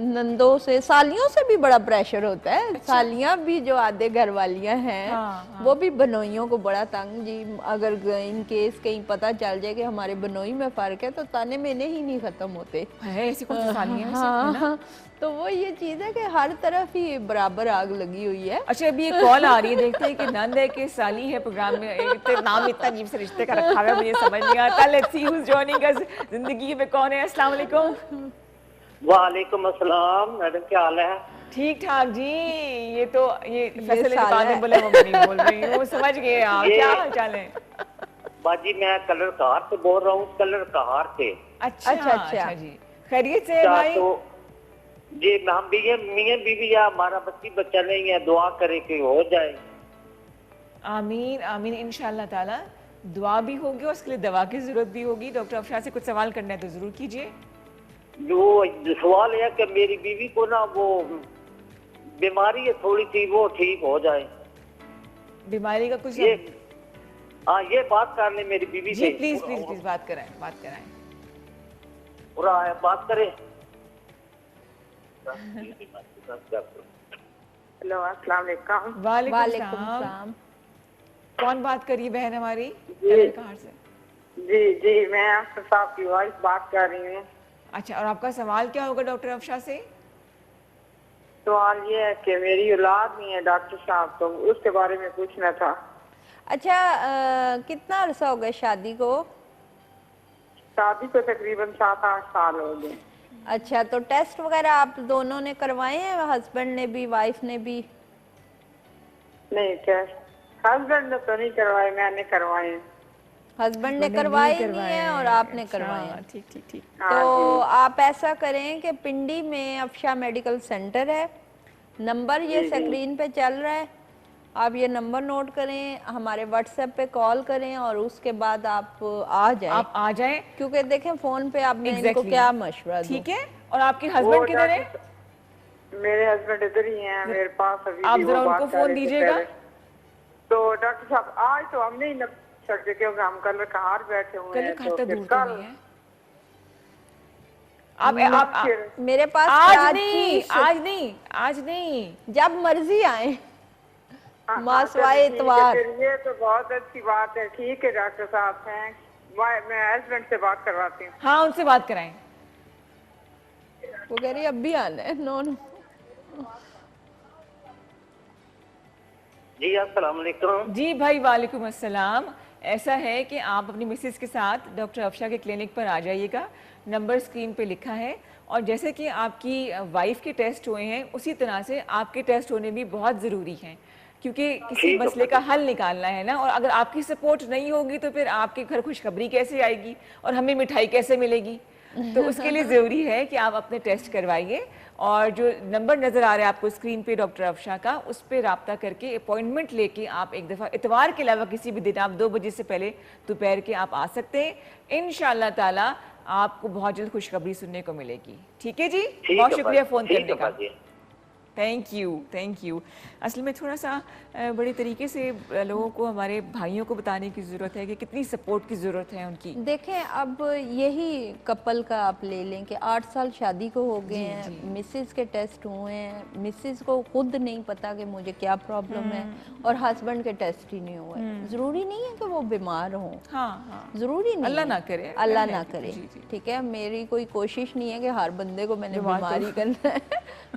नंदों से, सालियों से भी बड़ा प्रेशर होता है। अच्छा। सालियाँ भी जो आधे घर वालियाँ हैं, वो भी बनोइयों को बड़ा तंग जी, अगर इन केस कहीं पता चल जाए कि हमारे बनोई में फ़र्क है तो ताने मेने ही नहीं ख़त्म होते है, ऐसी कौन सी सालियाँ हैं? हाँ, तो वो ये चीज़ है कि हर तरफ ही बराबर आग लगी हुई है। अच्छा, अभी एक कॉल आ रही है, देखते हैं कि नंद है कि साली है। प्रोग्राम में नाम इतना अजीब से रिश्ते का रखा है, मुझे समझ नहीं आता। Let's see who's joining us. जिंदगी में कौन है? अस्सलाम वालेकुम। वालेकुम अस्सलाम, मैडम क्या हाल है? ठीक ठाक जी। ये फैसले की बात नहीं बोले, वो नहीं बोल रही हूँ, समझ गए आप। क्या हाल चाल है बाजी? मैं कलर कार से बोल रहा हूँ, कलर कार से। अच्छा जी, खैरियत से भाई? तो जी हम भी मियां बीवी या हमारा बच्चा नहीं है, दुआ करे कि हो जाए। आमीन आमीन, इंशाल्लाह ताला दुआ भी होगी और उसके लिए दवा की जरूरत भी होगी। डॉक्टर अफशा से कुछ सवाल करना है तो जरूर कीजिए। जो सवाल है कि मेरी बीवी को ना वो बीमारी है थोड़ी सी, वो ठीक हो जाए। बीमारी का कुछ ये हाँ, ये बात कर ले मेरी बीवी जी से। प्लीज प्लीज प्लीज बात कराएं, बात कराएं। पूरा बात करें। हेलो अस्सलाम वालेकुम। वालेकुम वालेकुम सलाम। सलाम। कौन बात कर रही है बहन हमारी? जी। कहाँ से? जी मैं अफसर साहब की वाइफ बात कर रही हूँ। अच्छा, और आपका सवाल क्या होगा डॉक्टर अफशा से? सवाल ये है कि मेरी औलाद नहीं है डॉक्टर साहब, तो उसके बारे में पूछना था। अच्छा, कितना अरसा हो गया शादी को? शादी को तकरीबन 7-8 साल हो गए। अच्छा, तो टेस्ट वगैरह आप दोनों ने करवाए हैं, हस्बैंड ने भी वाइफ ने भी? नहीं क्या, हस्बैंड ने तो नहीं करवाए, मैंने करवाए हैं। हस्बैंड ने मैंने करवाए नहीं ही नहीं है और करवाए। आपने अच्छा, करवाए हैं। ठीक ठीक ठीक। हाँ तो जी। आप ऐसा करें कि पिंडी में अफशा मेडिकल सेंटर है, नंबर ये स्क्रीन पे चल रहा है, आप ये नंबर नोट करें, हमारे व्हाट्सएप पे कॉल करें और उसके बाद आप आ जाएं। आप आ जाएं। क्योंकि देखें फोन पे आप मैं इनको Exactly. क्या मशवरा दूं। ठीक है। और आपके हस्बैंड किधर है? मेरे हस्बैंड इधर ही हैं मेरे पास, अभी आप भी जरा वो उनको बात कर फोन रहे थे दीजिएगा। पहले। तो डॉक्टर साहब आज तो हम नहीं नप सकते क्योंकि हम कल बाहर बैठे हुए कल हैं, खाता तो फिर दूर तो कल नहीं है। आप मेरे पास आज कराची नहीं, से- आज नहीं, आज नहीं। जब मर्जी आए, हाँ, मासवाए चलिए ठीक है, इतवार। फिर ये तो बहुत अच्छी बात है। ठीक है डॉक्टर साहब, थैंक्स। मैं हस्बैंड से बात करवाती हूँ। हाँ, उनसे बात कराएं। वो कह रही है अब भी आना है। No no. जी अस्सलाम वालेकुम। जी भाई, वालेकुम अस्सलाम। ऐसा है कि आप अपनी मिसेस के साथ डॉक्टर अफशा के क्लिनिक पर आ जाइएगा, नंबर स्क्रीन पे लिखा है। और जैसे कि आपकी वाइफ के टेस्ट हुए हैं, उसी तरह से आपके टेस्ट होने भी बहुत ज़रूरी हैं, क्योंकि किसी ठीक है मसले का हल निकालना है ना। और अगर आपकी सपोर्ट नहीं होगी तो फिर आपके घर खुशखबरी कैसे आएगी और हमें मिठाई कैसे मिलेगी? तो उसके लिए ज़रूरी है कि आप अपने टेस्ट करवाइए। और जो नंबर नज़र आ रहा है आपको स्क्रीन पे डॉक्टर अफशा का, उस पर रब्ता करके अपॉइंटमेंट लेके आप एक दफ़ा इतवार के अलावा किसी भी दिन आप 2 बजे से पहले दोपहर के आप आ सकते हैं। इंशाअल्लाह ताला आपको बहुत जल्द खुशखबरी सुनने को मिलेगी। ठीक है जी, ठीक बहुत है शुक्रिया बाजी, फ़ोन ठीक करने है का। बाजी। Thank you, thank you. असल में थोड़ा सा बड़े तरीके से लोगों को, हमारे भाइयों को बताने की ज़रूरत है कि कितनी सपोर्ट की ज़रूरत है उनकी। देखें, अब यही कपल का आप ले लें कि 8 साल शादी को हो गए जी, हैं, जी। मिसेस के टेस्ट हुए हैं, मिसेस को खुद नहीं पता कि मुझे क्या प्रॉब्लम है, और हस्बैंड के टेस्ट ही नहीं हुए। ज़रूरी नहीं है कि वो बीमार हों, हाँ हाँ, ज़रूरी नहीं अल्लाह है। ना करे, अल्लाह है। ना करे। जी, जी। ठीक है, मेरी कोई कोशिश नहीं है कि हर बंदे को मैंने बीमार तो- बीमारी करना है।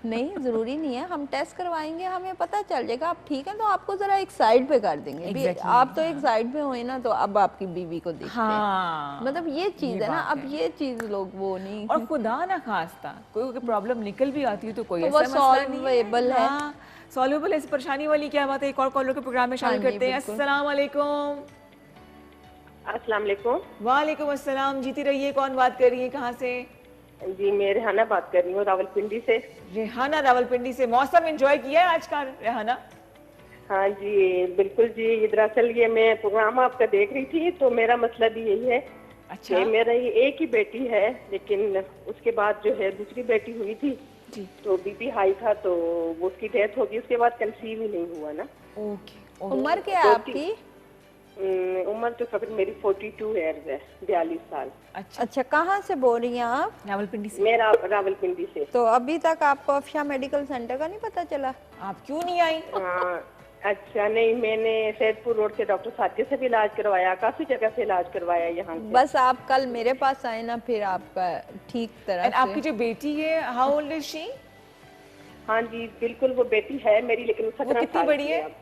नहीं, ज़रूरी नहीं है। हम टेस्ट करवाएंगे, हमें पता चल जाएगा आप ठीक है, तो आपको ज़रा एक साइड पे कर देंगे। Exactly, आप तो एक साइड पे हुए ना, तो अब आपकी बीवी को देखते हैं। हाँ, मतलब ये चीज है ना, बात अब ये चीज लोग वो नहीं। और खुदा ना खास्ता कोई प्रॉब्लम निकल भी आती है तो कोई तो ऐसा वो मसला नहीं solvable है। हाँ, सॉल्वेबल है। इस परेशानी वाली क्या बात है? एक और कॉलर के प्रोग्राम में शामिल हाँ जी, करते हैं। बिल्कुल। अस्सलाम वालेकुम। अस्सलाम वालेकुम। वालेकुम अस्सलाम। जीती रहिए। कौन बात कर रही है, कहाँ से? जी मैं रेहाना बात कर रही हूँ रावलपिंडी से। रेहाना रावलपिंडी से। मौसम एंजॉय किया है आज का रेहाना? हाँ जी बिल्कुल जी, दरअसल ये मैं प्रोग्राम आपका देख रही थी, तो मेरा मसला भी यही है अच्छा कि मेरा ये एक ही बेटी है, लेकिन उसके बाद जो है दूसरी बेटी हुई थी, जी, तो बीपी हाई था, तो वो उसकी डेथ हो गई। उसके बाद कंसीव ही नहीं हुआ ना। ओके। उम्र क्या है आपकी? उम्र तो तकरीबन मेरी 42 ईयर्स है, 42 साल। अच्छा, अच्छा, कहाँ से बोल रही हैं आप? रावलपिंडी से। मैं रावलपिंडी से। तो अभी तक आपको अफशा मेडिकल सेंटर का नहीं पता चला? आप क्यों नहीं आई? अच्छा नहीं, मैंने सैदपुर रोड से डॉक्टर साथी से भी इलाज करवाया, काफी जगह से इलाज करवाया यहाँ से। बस आप कल मेरे पास आए ना, फिर आपका ठीक तरह एंड आपकी से। जो बेटी है, हाउ ओल्ड इज शी? हाँ जी बिल्कुल, वो बेटी है मेरी, लेकिन वो 17 कितनी साल बड़ी की है? अब।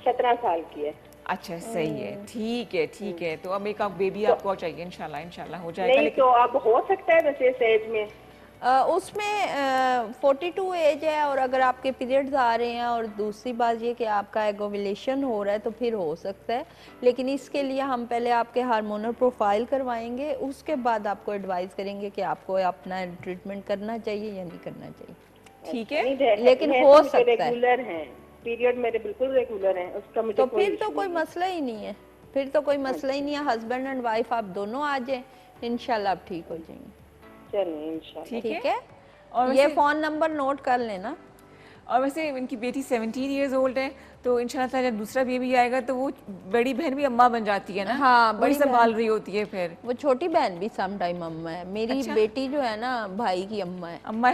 17 साल की है। अच्छा, सही है, ठीक है, ठीक है। तो अब एक आप बेबी आपको चाहिए, इंशाल्लाह इंशाल्लाह हो जाएगा। नहीं लेकिन तो अब हो सकता है वैसे इस एज में। उसमें 42 एज है, और अगर आपके पीरियड्स आ रहे हैं और दूसरी बात ये कि आपका एगोविलेशन हो रहा है, तो फिर हो सकता है। लेकिन इसके लिए हम पहले आपके हार्मोनल प्रोफाइल करवाएंगे, उसके बाद आपको एडवाइस करेंगे कि आपको अपना ट्रीटमेंट करना चाहिए या नहीं करना चाहिए। ठीक है, नहीं, लेकिन है हो तो मुझे सकता है। रेगुलर हैं, पीरियड मेरे बिल्कुल रेगुलर हैं, उसका मुझे तो कोई फिर तो issue कोई नहीं है। मसला ही नहीं है, फिर तो कोई मसला ही नहीं है। हस्बैंड एंड वाइफ आप दोनों आ जाएं, इंशाल्लाह आप ठीक हो जाएंगे। चलिए इंशाल्लाह। ठीक ठीक है। है, और ये वैसे फोन नंबर नोट कर लेना। और वैसे इनकी बेटी 17 इयर्स ओल्ड है, तो इंशाल्लाह ताला जब दूसरा बेबी आएगा तो वो बड़ी बहन भी अम्मा बन जाती है ना, हाँ, वही बड़ी संभाल रही होती है फिर। वो छोटी बहन भी सम टाइम अम्मा है। मेरी अच्छा। बेटी जो है ना भाई की अम्मा है। अम्मा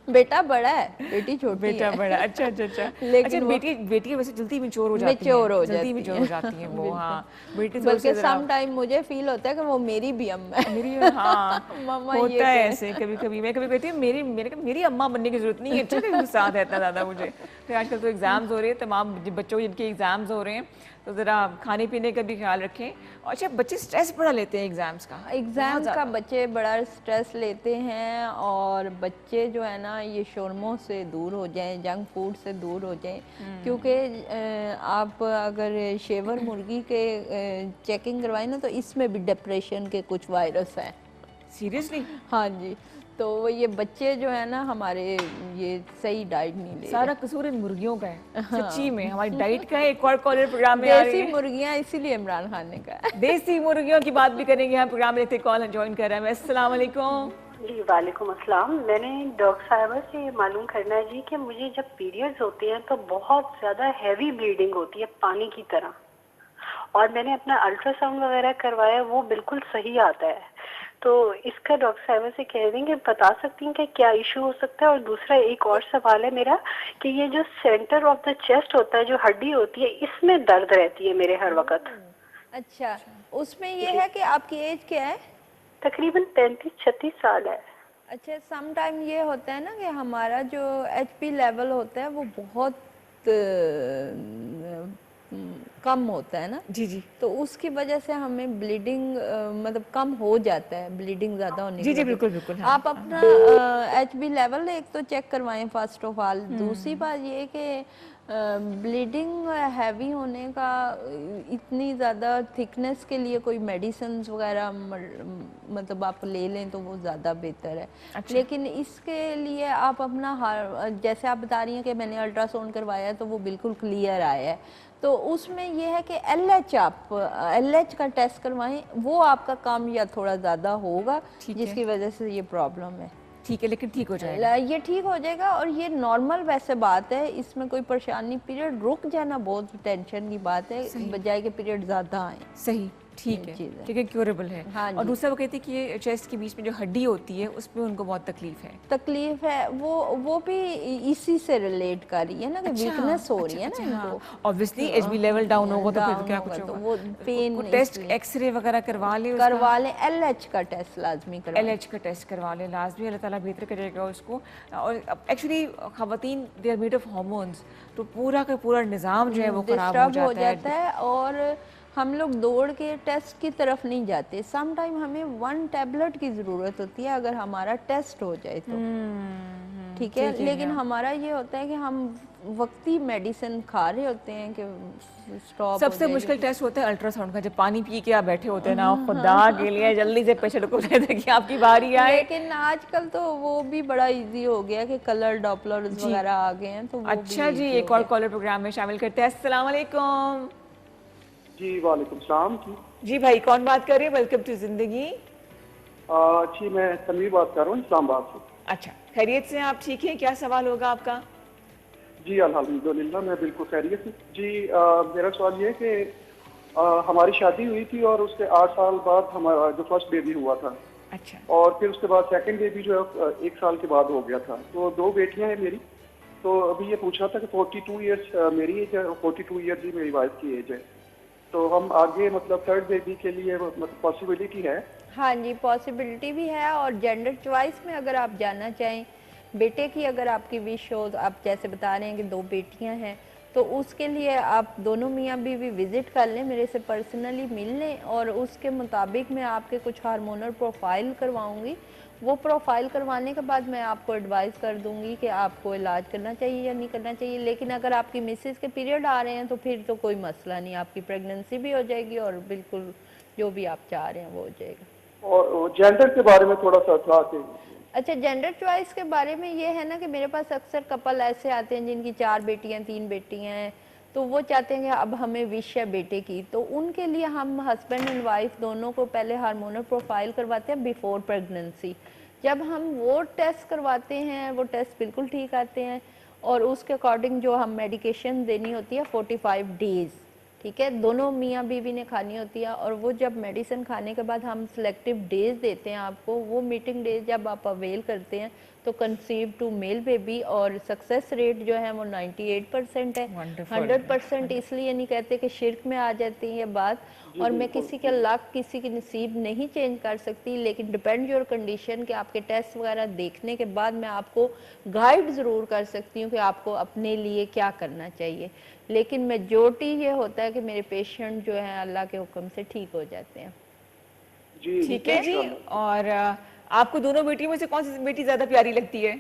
बेटा बड़ा है, बेटी छोटी बेटा है। बड़ा, अच्छा अच्छा अच्छा। लेकिन अच्छा, वो बेटी वैसे जल्दी मैच्योर हो जाती है, मैच्योर हो जल्दी जाती मैच्योर है। हो जाती है वो। बिल्कुल। हाँ, बेटी थोड़ी बल्कि सी जरा सम टाइम मुझे फील होता है कि वो मेरी भी अम्मा है। मेरी, हाँ मम्मा ये होता है कहे। ऐसे कभी कभी। मैं कभी कहती हूँ मेरी अम्मा बनने की जरूरत नहीं है, अच्छा कभी गुस्सा आता है इतना ज़्यादा मुझे। फिर आजकल तो एग्ज़ाम्स हो रहे हैं, तमाम बच्चों जिनके एग्ज़ाम्स हो रहे हैं, तो ज़रा खाने पीने का भी ख्याल रखें। और अच्छा, बच्चे स्ट्रेस बड़ा लेते हैं एग्ज़ाम्स का, एग्ज़ाम का बच्चे बड़ा स्ट्रेस लेते हैं, और बच्चे जो है ना ये शोरमों से दूर हो जाएं, जंक फूड से दूर हो जाएं। क्योंकि आप अगर शेवर मुर्गी के चेकिंग करवाएं ना, तो इसमें भी डिप्रेशन के कुछ वायरस हैं। सीरियसली हाँ जी, तो ये बच्चे जो है ना हमारे ये सही डाइट नहीं ले सारा कसूर इन मुर्गियों का है, सच्ची में हमारी डाइट का है। एक और कॉलर प्रोग्राम में आ रही देसी है, मुर्गियाँ, इसीलिए इमरान खान ने कहा है। देसी मुर्गियों की बात भी करेंगे। हम प्रोग्राम में कॉल ज्वाइन कर रहे हैं। अस्सलाम वालेकुम। जी वालेकुम अस्सलाम। मैंने डॉक्टर साहिबा से ये मालूम करना है जी कि मुझे जब पीरियड्स होते हैं तो बहुत ज़्यादा हैवी ब्लीडिंग होती है पानी की तरह, और मैंने अपना अल्ट्रासाउंड वगैरह करवाया, वो बिल्कुल सही आता है। तो इसका डॉक्टर साहिबा से कह देंगे, बता सकती हैं कि क्या इशू हो सकता है। और दूसरा एक और सवाल है मेरा कि ये जो सेंटर ऑफ द चेस्ट होता है, जो हड्डी होती है, इसमें दर्द रहती है मेरे हर वक्त। अच्छा, उसमें ये है कि आपकी एज क्या है? तकरीबन 35-36 साल है। अच्छा, सम टाइम ये होता है ना कि हमारा जो HP लेवल होता है वो बहुत कम होता है ना, जी जी तो उसकी वजह से हमें ब्लीडिंग मतलब कम हो जाता है, ब्लीडिंग ज़्यादा होने जी की जी, वजह बिल्कुल से। बिल्कुल, हाँ। आप अपना HB लेवल एक तो चेक करवाएं फर्स्ट ऑफ ऑल। दूसरी बात ये कि ब्लीडिंग हैवी होने का इतनी ज़्यादा थिकनेस के लिए कोई मेडिसिन वगैरह मतलब आप ले लें तो वो ज़्यादा बेहतर है। अच्छा। लेकिन इसके लिए आप अपना जैसे आप बता रही हैं कि मैंने अल्ट्रासाउंड करवाया तो वो बिल्कुल क्लियर आया है, तो उसमें यह है कि LH आप LH का टेस्ट करवाएं, वो आपका काम या थोड़ा ज़्यादा होगा ठीक है। जिसकी वजह से ये प्रॉब्लम है। ठीक है, लेकिन ठीक हो जाएगा। ये ठीक हो जाएगा, और ये नॉर्मल वैसे बात है, इसमें कोई परेशानी। पीरियड रुक जाना बहुत टेंशन की बात है, बजाय के पीरियड ज़्यादा आए। सही, ठीक है, चीज़ है। ठीक है, क्योरेबल है। हाँ और जी। दूसरा वो कहती है कि ये चेस्ट के बीच में जो हड्डी होती है उसमें उनको बहुत तकलीफ है। तकलीफ है, वो भी इसी से रिलेट कर रही है ना कि वीकनेस हो रही है ना इनको। ऑब्वियसली HB लेवल डाउन होगा तो फिर डाउन क्या होगा कुछ तो होगा। वो पेन टेस्ट एक्सरे वगैरह करवा ले, करवा लें। LH का टेस्ट लाजमी करवा लें। LH का टेस्ट करवा ले लाजमी, अल्लाह ताला बेहतर करेगा उसको। और एक्चुअली खवातीन they are made of hormones, तो पूरा का पूरा निज़ाम जो है वो खराब डिस्टर्ब हो जाता है। और हम लोग दौड़ के टेस्ट की तरफ नहीं जाते। सम टाइम हमें 1 टैबलेट की ज़रूरत होती है अगर हमारा टेस्ट हो जाए तो, ठीक है। लेकिन हमारा ये होता है कि हम वक्ती मेडिसिन खा रहे होते हैं कि स्टॉप। सबसे मुश्किल टेस्ट होता है अल्ट्रासाउंड का, जब पानी पी के आप बैठे होते हैं ना, खुदा के लिए जल्दी से पेशेंट को कहते हैं कि आपकी बारी आए। लेकिन आजकल तो वो भी बड़ा इजी हो गया कि कलर डॉपलर्स वगैरह आ गए हैं, तो वो अच्छा भी जी, easy एक हो और गया। कॉलर प्रोग्राम में शामिल करते हैं। अस्सलाम वालेकुम। जी वालेकुम सलाम जी। जी भाई, कौन बात कर रहे हैं? वेलकम टू जिंदगी। जी मैं तनवीर बात कर रहा हूँ इस्लामाबाद से। अच्छा, खैरियत से हैं आप? ठीक हैं, क्या सवाल होगा आपका? जी अल्हम्दुलिल्लाह मैं बिल्कुल खैरियत से। जी मेरा सवाल ये है कि हमारी शादी हुई थी और उसके 8 साल बाद हमारा जो फर्स्ट बेबी हुआ था, अच्छा, और फिर उसके बाद सेकंड बेबी जो है 1 साल के बाद हो गया था। तो 2 बेटियां हैं मेरी। तो अभी ये पूछा था कि 42 ईयर्स मेरी एज है और 42 ईयर्स ही मेरी वाइफ की एज है। तो हम आगे मतलब थर्ड बेबी के लिए मतलब पॉसिबिलिटी है? हाँ जी, पॉसिबिलिटी भी है। और जेंडर चॉइस में अगर आप जानना चाहें, बेटे की अगर आपकी विश हो, तो आप जैसे बता रहे हैं कि 2 बेटियां हैं, तो उसके लिए आप दोनों मियाँ बीवी विज़िट कर लें, मेरे से पर्सनली मिल लें, और उसके मुताबिक मैं आपके कुछ हार्मोनल प्रोफाइल करवाऊंगी। वो प्रोफाइल करवाने के बाद मैं आपको एडवाइस कर दूंगी कि आपको इलाज करना चाहिए या नहीं करना चाहिए। लेकिन अगर आपकी मिसेस के पीरियड आ रहे हैं तो फिर तो कोई मसला नहीं, आपकी प्रेगनेंसी भी हो जाएगी और बिल्कुल जो भी आप चाह रहे हैं वो हो जाएगा। और जेंडर के बारे में थोड़ा सा था कि अच्छा, जेंडर चॉइस के बारे में ये है ना कि मेरे पास अक्सर कपल ऐसे आते हैं जिनकी 4 बेटियां 3 बेटियां हैं, तो वो चाहते हैं कि अब हमें विश है बेटे की, तो उनके लिए हम हस्बैंड एंड वाइफ दोनों को पहले हार्मोनल प्रोफाइल करवाते हैं बिफोर प्रेगनेंसी। जब हम वो टेस्ट करवाते हैं, वो टेस्ट बिल्कुल ठीक आते हैं और उसके अकॉर्डिंग जो हम मेडिकेशन देनी होती है 45 डेज़, ठीक है, दोनों मियाँ बीवी ने खानी होती है। और वो जब मेडिसिन खाने के बाद हम सिलेक्टिव डेज देते हैं आपको, वो मीटिंग डेज जब आप अवेल करते हैं तो कंसीव टू मेल बेबी और सक्सेस रेट जो है वो 98% है। Wonderful. 100% इसलिए नहीं कहते कि शिरक में आ जाती है ये बात, और मैं किसी के लक, किसी की नसीब नहीं चेंज कर सकती, लेकिन डिपेंड योर कंडीशन के आपके टेस्ट वगैरह देखने के बाद मैं आपको गाइड ज़रूर कर सकती हूँ कि आपको अपने लिए क्या करना चाहिए। लेकिन मेजॉरिटी ये होता है कि मेरे पेशेंट जो हैं अल्लाह के हुक्म से ठीक हो जाते हैं। जी ठीक है जी। और आपको दोनों बेटियों में से कौन सी बेटी ज्यादा प्यारी लगती है?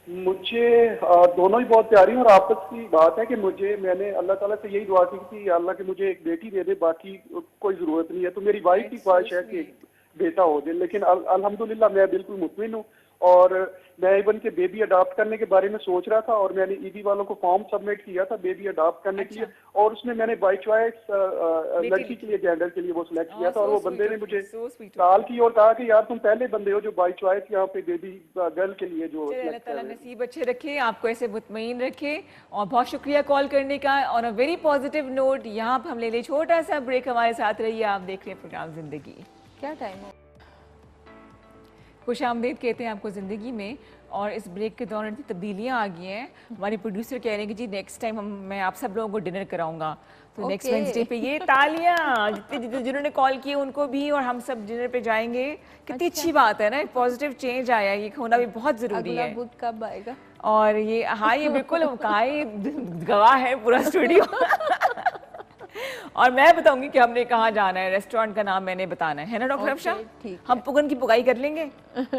मुझे दोनों ही बहुत प्यारी हैं और आपस की बात है कि मैंने अल्लाह ताला से यही दुआ की कि अल्लाह के मुझे एक बेटी दे दे, बाकी कोई जरूरत नहीं है। तो मेरी वाइफ की ख्वाहिश है कि एक बेटा हो जाए, लेकिन अल्हम्दुलिल्लाह मैं बिल्कुल मुतमिन हूँ। और मैं इवन के बेबी अडॉप्ट करने के बारे में सोच रहा था और मैंने ईडी वालों को फॉर्म सबमिट किया था बेबी अडॉप्ट करने के लिए, और उसमें मैंने बाई चॉइस लड़की के लिए, जेंडर के लिए वो सिलेक्ट किया था। और वो बंदे ने मुझे कॉल की और कहा कि यार तुम पहले बंदे हो जो बाई चॉइस यहाँ पे बेबी गर्ल के लिए जो अल्लाह ताला नसीब अच्छे रखे, आपको ऐसे मुतमईन रखे। और बहुत शुक्रिया कॉल करने का। On a very positive note यहाँ पर हम ले छोटा सा ब्रेक, हमारे साथ रहिए। आप देख रहे हैं प्रोग्राम जिंदगी। क्या टाइम हो? खुश आमदीद कहते हैं आपको ज़िंदगी में। और इस ब्रेक के दौरान इतनी तब्दीलियाँ आ गई हैं, हमारे प्रोड्यूसर कह रहे हैं कि जी नेक्स्ट टाइम मैं आप सब लोगों को डिनर कराऊंगा। तो नेक्स्ट वेडनेसडे पे ये तालियां जिन्होंने कॉल किए उनको भी, और हम सब डिनर पे जाएंगे। कितनी अच्छी बात है ना, एक पॉजिटिव चेंज आया, ये होना भी बहुत ज़रूरी है। बुध कब आएगा? और ये हाँ, ये बिल्कुल कहा, ये गवाह है पूरा स्टूडियो। और मैं बताऊंगी कि हमने कहाँ जाना है, रेस्टोरेंट का नाम मैंने बताना है ना डॉक्टर अफशा? हम पुगन की पुगाई कर लेंगे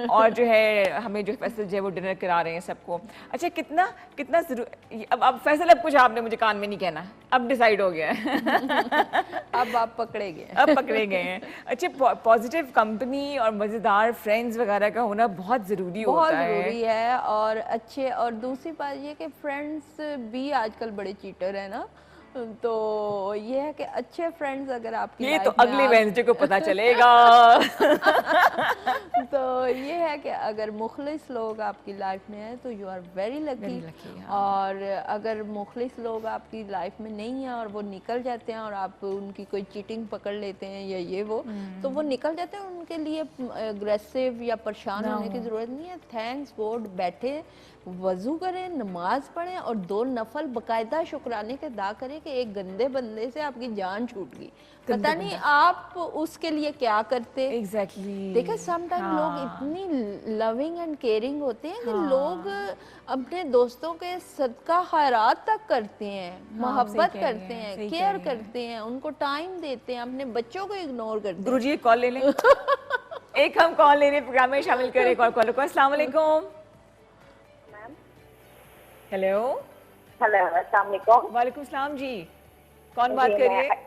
और जो है हमें जो फैसल जो है वो डिनर करा रहे हैं सबको। अच्छा, कितना कितना अब फैसल, अब कुछ आपने मुझे कान में नहीं कहना, अब डिसाइड हो गया है। अब आप पकड़े गए, अब पकड़े गए हैं। अच्छा, पॉजिटिव कंपनी और मज़ेदार फ्रेंड्स वगैरह का होना बहुत ज़रूरी होता है। बहुत ज़रूरी है। और अच्छे, और दूसरी बात ये कि फ्रेंड्स भी आजकल बड़े चीटर है ना, तो ये है कि अच्छे फ्रेंड्स अगर आपकी ये तो अगले वेडनेसडे को पता चलेगा। तो ये है कि अगर मुखलिस लोग आपकी लाइफ में हैं तो यू आर वेरी लकी। और अगर मुखलिस लोग आपकी लाइफ में नहीं है और वो निकल जाते हैं और आप उनकी कोई चीटिंग पकड़ लेते हैं या ये वो, तो वो निकल जाते हैं, उनके लिए अग्रेसिव या परेशान होने की ज़रूरत नहीं है। थैंक्स गॉड, बैठे वजू करें, नमाज पढ़ें और 2 नफल बाकायदा शुक्राने के अदा करें कि एक गंदे बंदे से आपकी जान छूट गई। पता नहीं आप उसके लिए क्या करते। एग्जैक्टली। देखिए समटाइम लोग इतनी लविंग एंड केयरिंग होते हैं कि लोग अपने दोस्तों के सदका खैरात तक करते हैं, मोहब्बत करते हैं, केयर करते हैं, उनको टाइम देते हैं, अपने बच्चों को इग्नोर करते हैं। गुरुजी एक कॉल ले लें। एक हम कॉल ले लें, प्रोग्राम में शामिल करें कॉल को। अस्सलाम वालेकुम। हेलो। हेलो, अस्सलाम वालेकुम। वालेकुम सलाम जी, कौन बात कर रही है?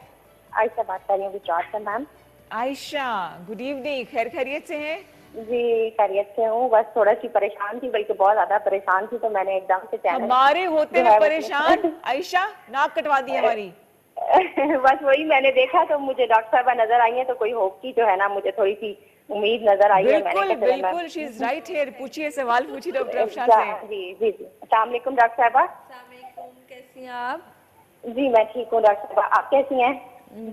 आयशा बात कर रही हूँ गुजरात से मैम। आयशा, गुड इवनिंग, खैर खैरियत से हैं? जी खैरियत से हूँ, बस थोड़ा सी परेशान थी, बल्कि बहुत ज्यादा परेशान थी, तो मैंने एकदम से चैनल हमारे होते हुए परेशान। आयशा, नाक कटवा दी हमारी। बस वही मैंने देखा तो मुझे डॉक्टर साहबा नजर आई है, तो कोई होप की जो है ना मुझे थोड़ी सी उम्मीद नजर आई है। बिल्कुल बिल्कुल, शी इज राइट हियर। पूछिए, सवाल पूछिए डॉक्टर अफशा से। जी जी जी, अस्सलाम वालेकुम डॉक्टर साहबा। कैसी हैं आप? जी मैं ठीक हूँ डॉक्टर साहबा, आप कैसी हैं?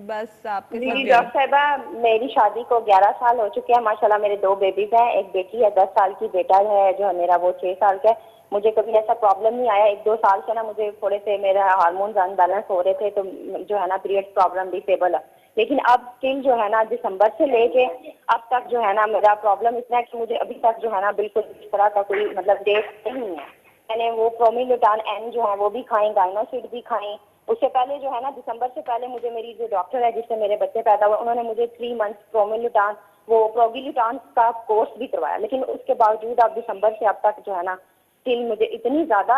बस आपके जी डॉक्टर साहबा, मेरी शादी को 11 साल हो चुके हैं माशाल्लाह। मेरे 2 बेबीज हैं, एक बेटी है 10 साल की, बेटा है जो है मेरा वो 6 साल का है। मुझे कभी ऐसा प्रॉब्लम नहीं आया। 1-2 साल से ना मुझे थोड़े से मेरा हार्मोन्स अनबैलेंस हो रहे थे, तो जो है ना पीरियड प्रॉब्लम डिसेबल है। लेकिन अब स्टिल जो है ना दिसंबर से लेके अब तक जो है ना मेरा प्रॉब्लम इतना है कि मुझे अभी तक जो है ना बिल्कुल इस तरह का कोई मतलब डेट नहीं है। मैंने वो प्रोमिलुटान एन जो है वो भी खाई, गाइनोसिड भी खाई। उससे पहले जो है ना दिसंबर से पहले मुझे मेरी जो डॉक्टर है जिससे मेरे बच्चे पैदा हुए, उन्होंने मुझे 3 मंथ्स प्रोमिलुटान वो प्रोगिलुटान का कोर्स भी करवाया। लेकिन उसके बावजूद अब दिसंबर से अब तक जो है ना स्टिल मुझे इतनी ज्यादा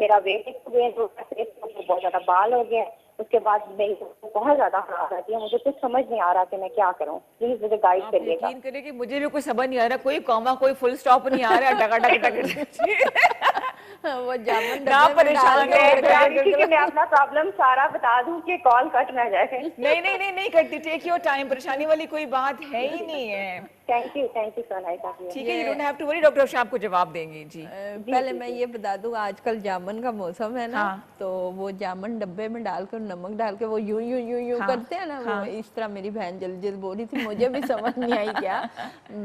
मेरा वेट बहुत ज्यादा बाल हो गया। उसके बाद मेरी बहुत ज्यादा खराब रहती है, मुझे कुछ समझ नहीं आ रहा कि मैं क्या करूं। प्लीज मुझे गाइड करिएगा। यकीन करिए कि मुझे भी कोई समझ नहीं आ रहा, कोई कॉमा कोई फुल स्टॉप नहीं आ रहा। वो जामुन ना डब्बे में डाल परेशान के है। और बता रही थी कि मैं अपना प्रॉब्लम सारा बता दूं कि कॉल कट ना जाए। नहीं नहीं नहीं नहीं करती, टेक योर टाइम, परेशानी वाली कोई बात है ही नहीं है। Thank you so nice of you. ठीक है, you don't have to worry, doctor Afsha आपको जवाब देंगी जी। पहले मैं ये बता दूं, आजकल जामुन का मौसम है ना, हाँ। तो वो जामुन डब्बे में डालकर नमक डाल के वो यूं यूं यूं यूं हाँ, करते हैं ना, हाँ। वो इस तरह मेरी बहन जल्दी जल्दी बोल रही थी, मुझे भी समझ नहीं आई क्या।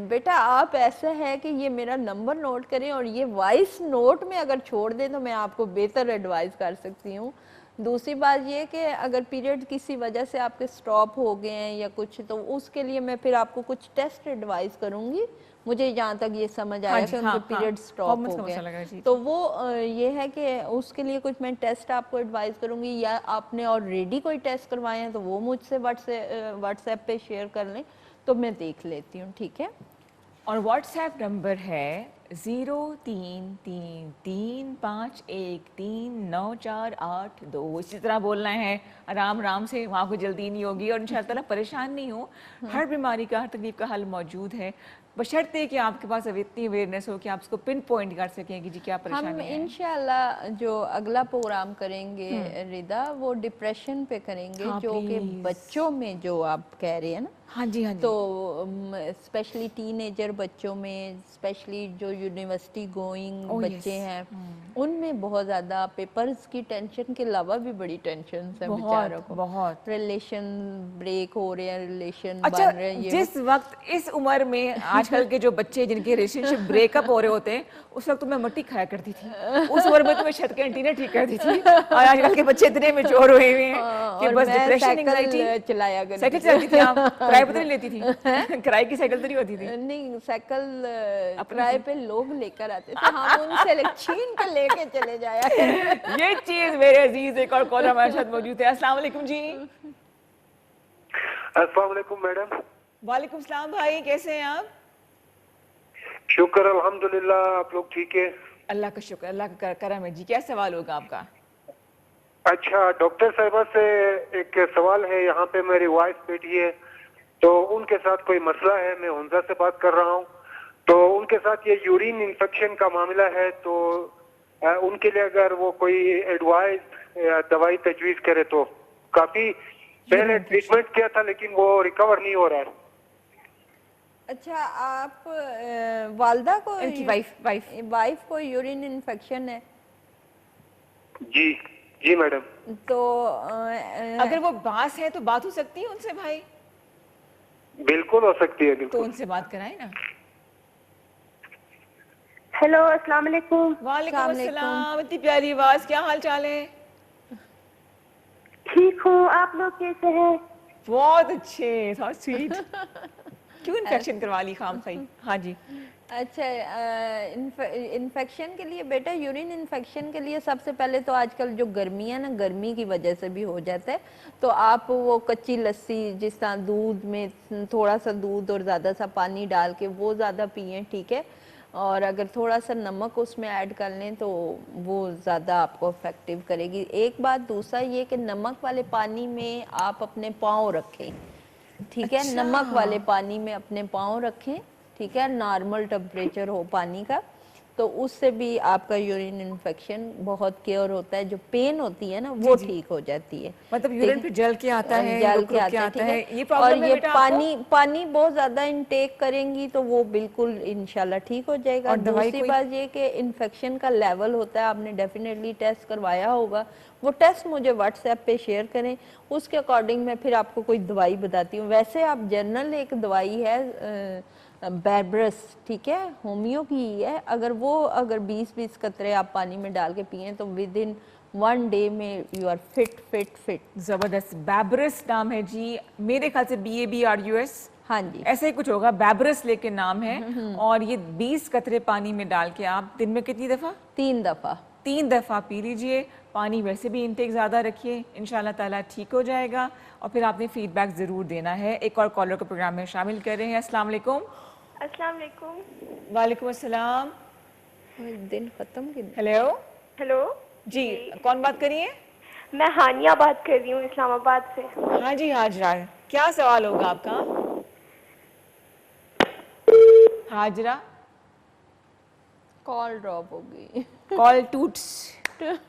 बेटा आप ऐसा है कि ये मेरा नंबर नोट करें और ये वॉइस नोट में अगर छोड़ दें तो मैं आपको बेहतर एडवाइस कर सकती हूँ। दूसरी बात ये कि अगर पीरियड किसी वजह से आपके स्टॉप हो गए हैं या कुछ, तो उसके लिए मैं फिर आपको कुछ टेस्ट एडवाइस करूंगी। मुझे जहाँ तक ये समझ आया हाँ कि जी, उनके हाँ, पीरियड हाँ, स्टॉप hormones हो का गए मसला लग रहा है, जी, तो वो ये है कि उसके लिए कुछ मैं टेस्ट आपको एडवाइस करूंगी, या आपने ऑलरेडी कोई टेस्ट करवाए हैं तो वो मुझसे व्हाट्सएप पे शेयर कर लें तो मैं देख लेती हूँ, ठीक है। और व्हाट्सएप नंबर है 033351139482। इसी तरह बोलना है, आराम आराम से, वहाँ कोई जल्दी नहीं होगी और इंशाअल्लाह परेशान नहीं हो। हर बीमारी का, हर तकलीफ का हल मौजूद है, बशर्ते कि आपके पास अब इतनी अवेयरनेस हो कि आप उसको पिन पॉइंट कर सकें कि जी क्या हम परेशानी है। इंशाल्लाह जो अगला प्रोग्राम करेंगे रिदा, वो डिप्रेशन पे करेंगे, हाँ, जो कि please। बच्चों में जो आप कह रहे हैं ना, हाँ जी, हाँ जी। तो स्पेशली टीनेजर बच्चों में, स्पेशली जो यूनिवर्सिटी गोइंग Oh, बच्चे yes। हैं उनमें बहुत ज़्यादा पेपर्स की टेंशन के अलावा भी बड़ी टेंशन है बेचारों को। बहुत। रिलेशन ब्रेक हो रहे हैं, रिलेशन अच्छा, बन रहे हैं, ये जिस वक्त इस उम्र में आजकल के जो बच्चे जिनके रिलेशनशिप ब्रेकअप हो रहे होते हैं, उस वक्त तो मैं मट्टी खाया करती थी। उस उम्र में तो मैं छत के एंटीना ठीक करती थी, और आजकल के बच्चे इतने मैच्योर हुए हुए हैं कि और बस मैं डिप्रेशन, साइकिल एंजाइटी। चलाया करती साइकिल थी। चलाती थी आप? किराए पर तो नहीं लेती थी? किराए की साइकिल तो नहीं होती थी? नहीं, साइकिल अपनी किराए पे लोग लेकर आते थे, हम उनसे छीन के लेके चले जाया करते। ये चीज मेरे अजीज एक और कॉलर हमारे साथ मौजूद है। अस्सलाम वालेकुम जी। अस्सलाम वालेकुम मैडम। वालेकुम सलाम भाई, कैसे हैं आप? शुक्र अल्हम्दुलिल्लाह, आप लोग ठीक है? अल्लाह का शुक्र, अल्लाह का करम है जी। क्या सवाल होगा आपका? अच्छा, डॉक्टर साहिबा से एक सवाल है। यहाँ पे मेरी वाइफ बैठी है, तो उनके साथ कोई मसला है। मैं हुंजा से बात कर रहा हूँ। तो उनके साथ ये यूरिन इन्फेक्शन का मामला है, तो उनके लिए अगर वो कोई एडवाइस या दवाई तजवीज करे तो। काफी पहले ट्रीटमेंट किया था लेकिन वो रिकवर नहीं हो रहा है। अच्छा, आप वालदा को, इनकी वाइफ को यूरिन इन्फेक्शन है? जी जी मैडम। तो अगर वो बास है तो बात हो सकती है उनसे भाई? बिल्कुल हो सकती है, तो बिल्कुल। उनसे बात कराएं ना। हेलो, अस्सलाम वालेकुम। वालेकुम अस्सलाम अस्सलाम, इतनी प्यारी आवाज, क्या हाल चाल है? ठीक हूँ, आप लोग कैसे हैं? बहुत अच्छे, बहुत स्वीट। क्यों इन्फेक्शन करवा ली खाम खाई? हाँ जी। अच्छा, इन्फेक्शन के लिए बेटा, यूरिन इन्फेक्शन के लिए सबसे पहले तो आजकल जो गर्मी है ना, गर्मी की वजह से भी हो जाता है। तो आप वो कच्ची लस्सी, जिस तरह दूध में थोड़ा सा दूध और ज़्यादा सा पानी डाल के वो ज़्यादा पिएं, ठीक है। और अगर थोड़ा सा नमक उसमें ऐड कर लें तो वो ज़्यादा आपको इफेक्टिव करेगी। एक बात, दूसरा ये कि नमक वाले पानी में आप अपने पाँव रखें, ठीक है। अच्छा। नमक वाले पानी में अपने पाँव रखें, ठीक है, नॉर्मल टेम्परेचर हो पानी का, तो उससे भी आपका यूरिन इन्फेक्शन बहुत क्योर होता है। जो पेन होती है ना वो ठीक हो जाती है। मतलब यूरिन फिर जल के आता है, जल रुक के रुक आता है, ठीक है। ये और प्रॉब्लम है ये बेटा आपको? पानी बहुत ज्यादा इनटेक करेंगी तो वो बिल्कुल इंशाल्लाह ठीक हो जाएगा। और दवाई दूसरी कोई? बात ये कि इन्फेक्शन का लेवल होता है, आपने डेफिनेटली टेस्ट करवाया होगा, वो टेस्ट मुझे व्हाट्सएप पे शेयर करें, उसके अकॉर्डिंग मैं फिर आपको कोई दवाई बताती हूँ। वैसे आप जनरल एक दवाई है बैब्रस, ठीक है, होमियो की ही है। अगर 20-20 कतरे आप पानी में डाल के पिए तो विद इन 1 डे में यू आर फिट। जबरदस्त। बैब्रस नाम है जी, मेरे ख्याल से BABRUS, हाँ जी, ऐसा ही कुछ होगा, बैब्रस लेके नाम है। और ये 20 कतरे पानी में डाल के आप दिन में कितनी दफा? 3 दफा। 3 दफा पी लीजिए। पानी वैसे भी इंटेक ज़्यादा रखिए, इंशाल्लाह ताला ठीक हो जाएगा। और फिर आपने फीडबैक ज़रूर देना है। एक और कॉलर को प्रोग्राम में शामिल कर रहे हैं। अस्सलाम वालेकुम। अस्सलाम वालेकुम। वालेकुम अस्सलाम। दिन खत्म की हेलो हेलो जी, कौन बात करिए? मैं हानिया बात कर रही हूँ इस्लामाबाद से। हाँ जी हाजरा, क्या सवाल होगा आपका? हाजरा, कॉल ड्रॉप हो गई। कॉल टूट्स,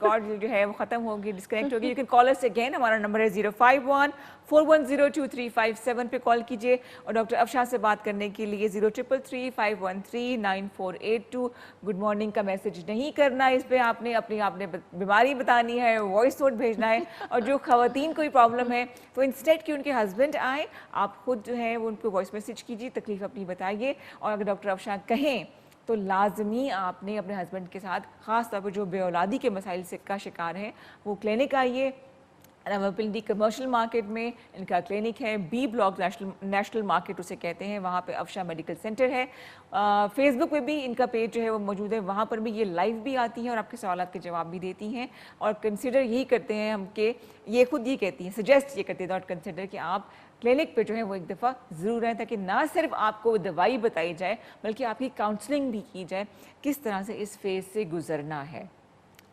कॉल जो है वो खत्म होगी, डिस्कनेक्ट होगी। You can call us again, हमारा नंबर है 051-410-2357 पे कॉल कीजिए। और डॉक्टर अफशान से बात करने के लिए 0333-513-9482। गुड मॉर्निंग का मैसेज नहीं करना, इस पे आपने आपने बीमारी बतानी है, वॉइस नोट भेजना है। और जो खवातीन कोई प्रॉब्लम है तो इंस्टेड कि उनके हस्बैंड आए, आप खुद जो है वो उनको वॉइस मैसेज कीजिए, तकलीफ अपनी बताइए। और अगर डॉक्टर अफशान कहें तो लाजमी आपने अपने हस्बैंड के साथ, ख़ास तौर पर जो बेऔलादी के मसाइल से का शिकार हैं, वो क्लिनिक आइए। रावलपिंडी कमर्शियल मार्केट में इनका क्लिनिक है, बी ब्लॉक नेशनल मार्केट उसे कहते हैं, वहाँ पे अफशा मेडिकल सेंटर है। फेसबुक पे भी इनका पेज जो है वो मौजूद है, वहाँ पर भी ये लाइव भी आती हैं और आपके सवालात के जवाब भी देती हैं। और कंसिडर यही करते हैं हम कि ये खुद ये कहती हैं, सजेस्ट ये करती है, नॉट कंसिडर, कि आप क्लिनिक पे जो है वो एक दफ़ा ज़रूर आए, ताकि ना सिर्फ आपको दवाई बताई जाए बल्कि आपकी काउंसलिंग भी की जाए किस तरह से इस फेज़ से गुजरना है।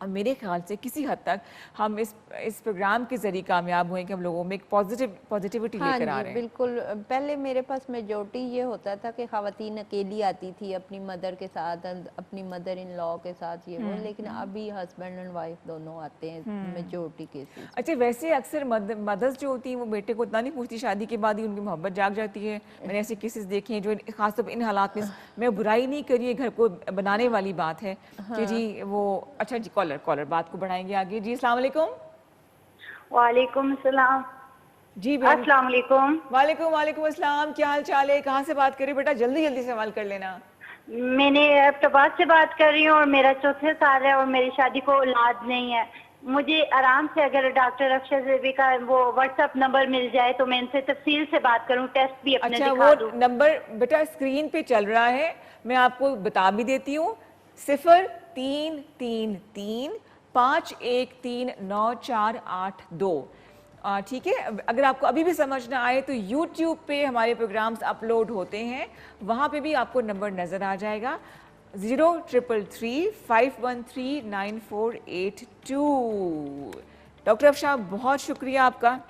और मेरे ख्याल से किसी हद तक हम इस प्रोग्राम के ज़रिए कामयाब हुए कि हम लोगों में एक पॉजिटिविटी लेकर आ रहे हैं। बिल्कुल। पहले मेरे पास मेजॉरिटी ये होता था कि ख़वातीन अकेली आती थी अपनी मदर के साथ, अपनी मदर इन लॉ के साथ, ये वो, लेकिन अभी हस्बैंड एंड वाइफ दोनों आते हैं मेजॉरिटी केसेस। अच्छा, वैसे अक्सर मदर्स जो होती हैं वो बेटे को इतना नहीं पूछती, शादी के बाद ही उनकी मोहब्बत जाग जाती है। मैंने ऐसे केसेस देखे हैं जो खासतौर पर इन हालात में, मैं बुराई नहीं करिए, घर को बनाने वाली बात है कि जी वो, अच्छा जी कॉलर बात को बढ़ाएंगे आगे। जी अस्सलाम वालेकुम। वालेकुम सलाम। जी अस्सलाम वालेकुम। वालेकुम अस्सलाम, क्या हाल चाल है, कहाँ से बात करें बेटा, जल्दी जल्दी सवाल कर लेना। मैंने अब्बास से बात कर रही हूँ और मेरा 4 साल है और मेरी शादी को औलाद नहीं है। मुझे आराम से अगर डॉक्टर अफशा ज़ेबी का वो व्हाट्सएप नंबर मिल जाए तो मैं इनसे तफसील से बात करूँ, टेस्ट भी अपने अच्छा, दिखा दूँ। वो नंबर बेटा स्क्रीन पे चल रहा है, मैं आपको बता भी देती हूँ, 0333513948 ठीक है। अगर आपको अभी भी समझ ना आए तो YouTube पे हमारे प्रोग्राम्स अपलोड होते हैं, वहाँ पे भी आपको नंबर नज़र आ जाएगा, 0333-513-9482। डॉक्टर अफशा, बहुत शुक्रिया आपका,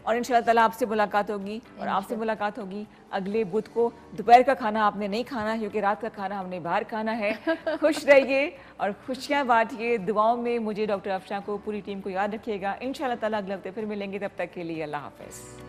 और इंशाल्लाह ताला आपसे मुलाकात होगी। और आपसे मुलाकात होगी अगले बुध को। दोपहर का खाना आपने नहीं खाना क्योंकि रात का खाना हमने बाहर खाना है। खुश रहिए और खुशियाँ बांटिए, दुआओं में मुझे, डॉक्टर अफशा को, पूरी टीम को याद रखिएगा। इंशाल्लाह ताला अगले हफ्ते फिर मिलेंगे, तब तक के लिए अल्लाह हाफ़िज़।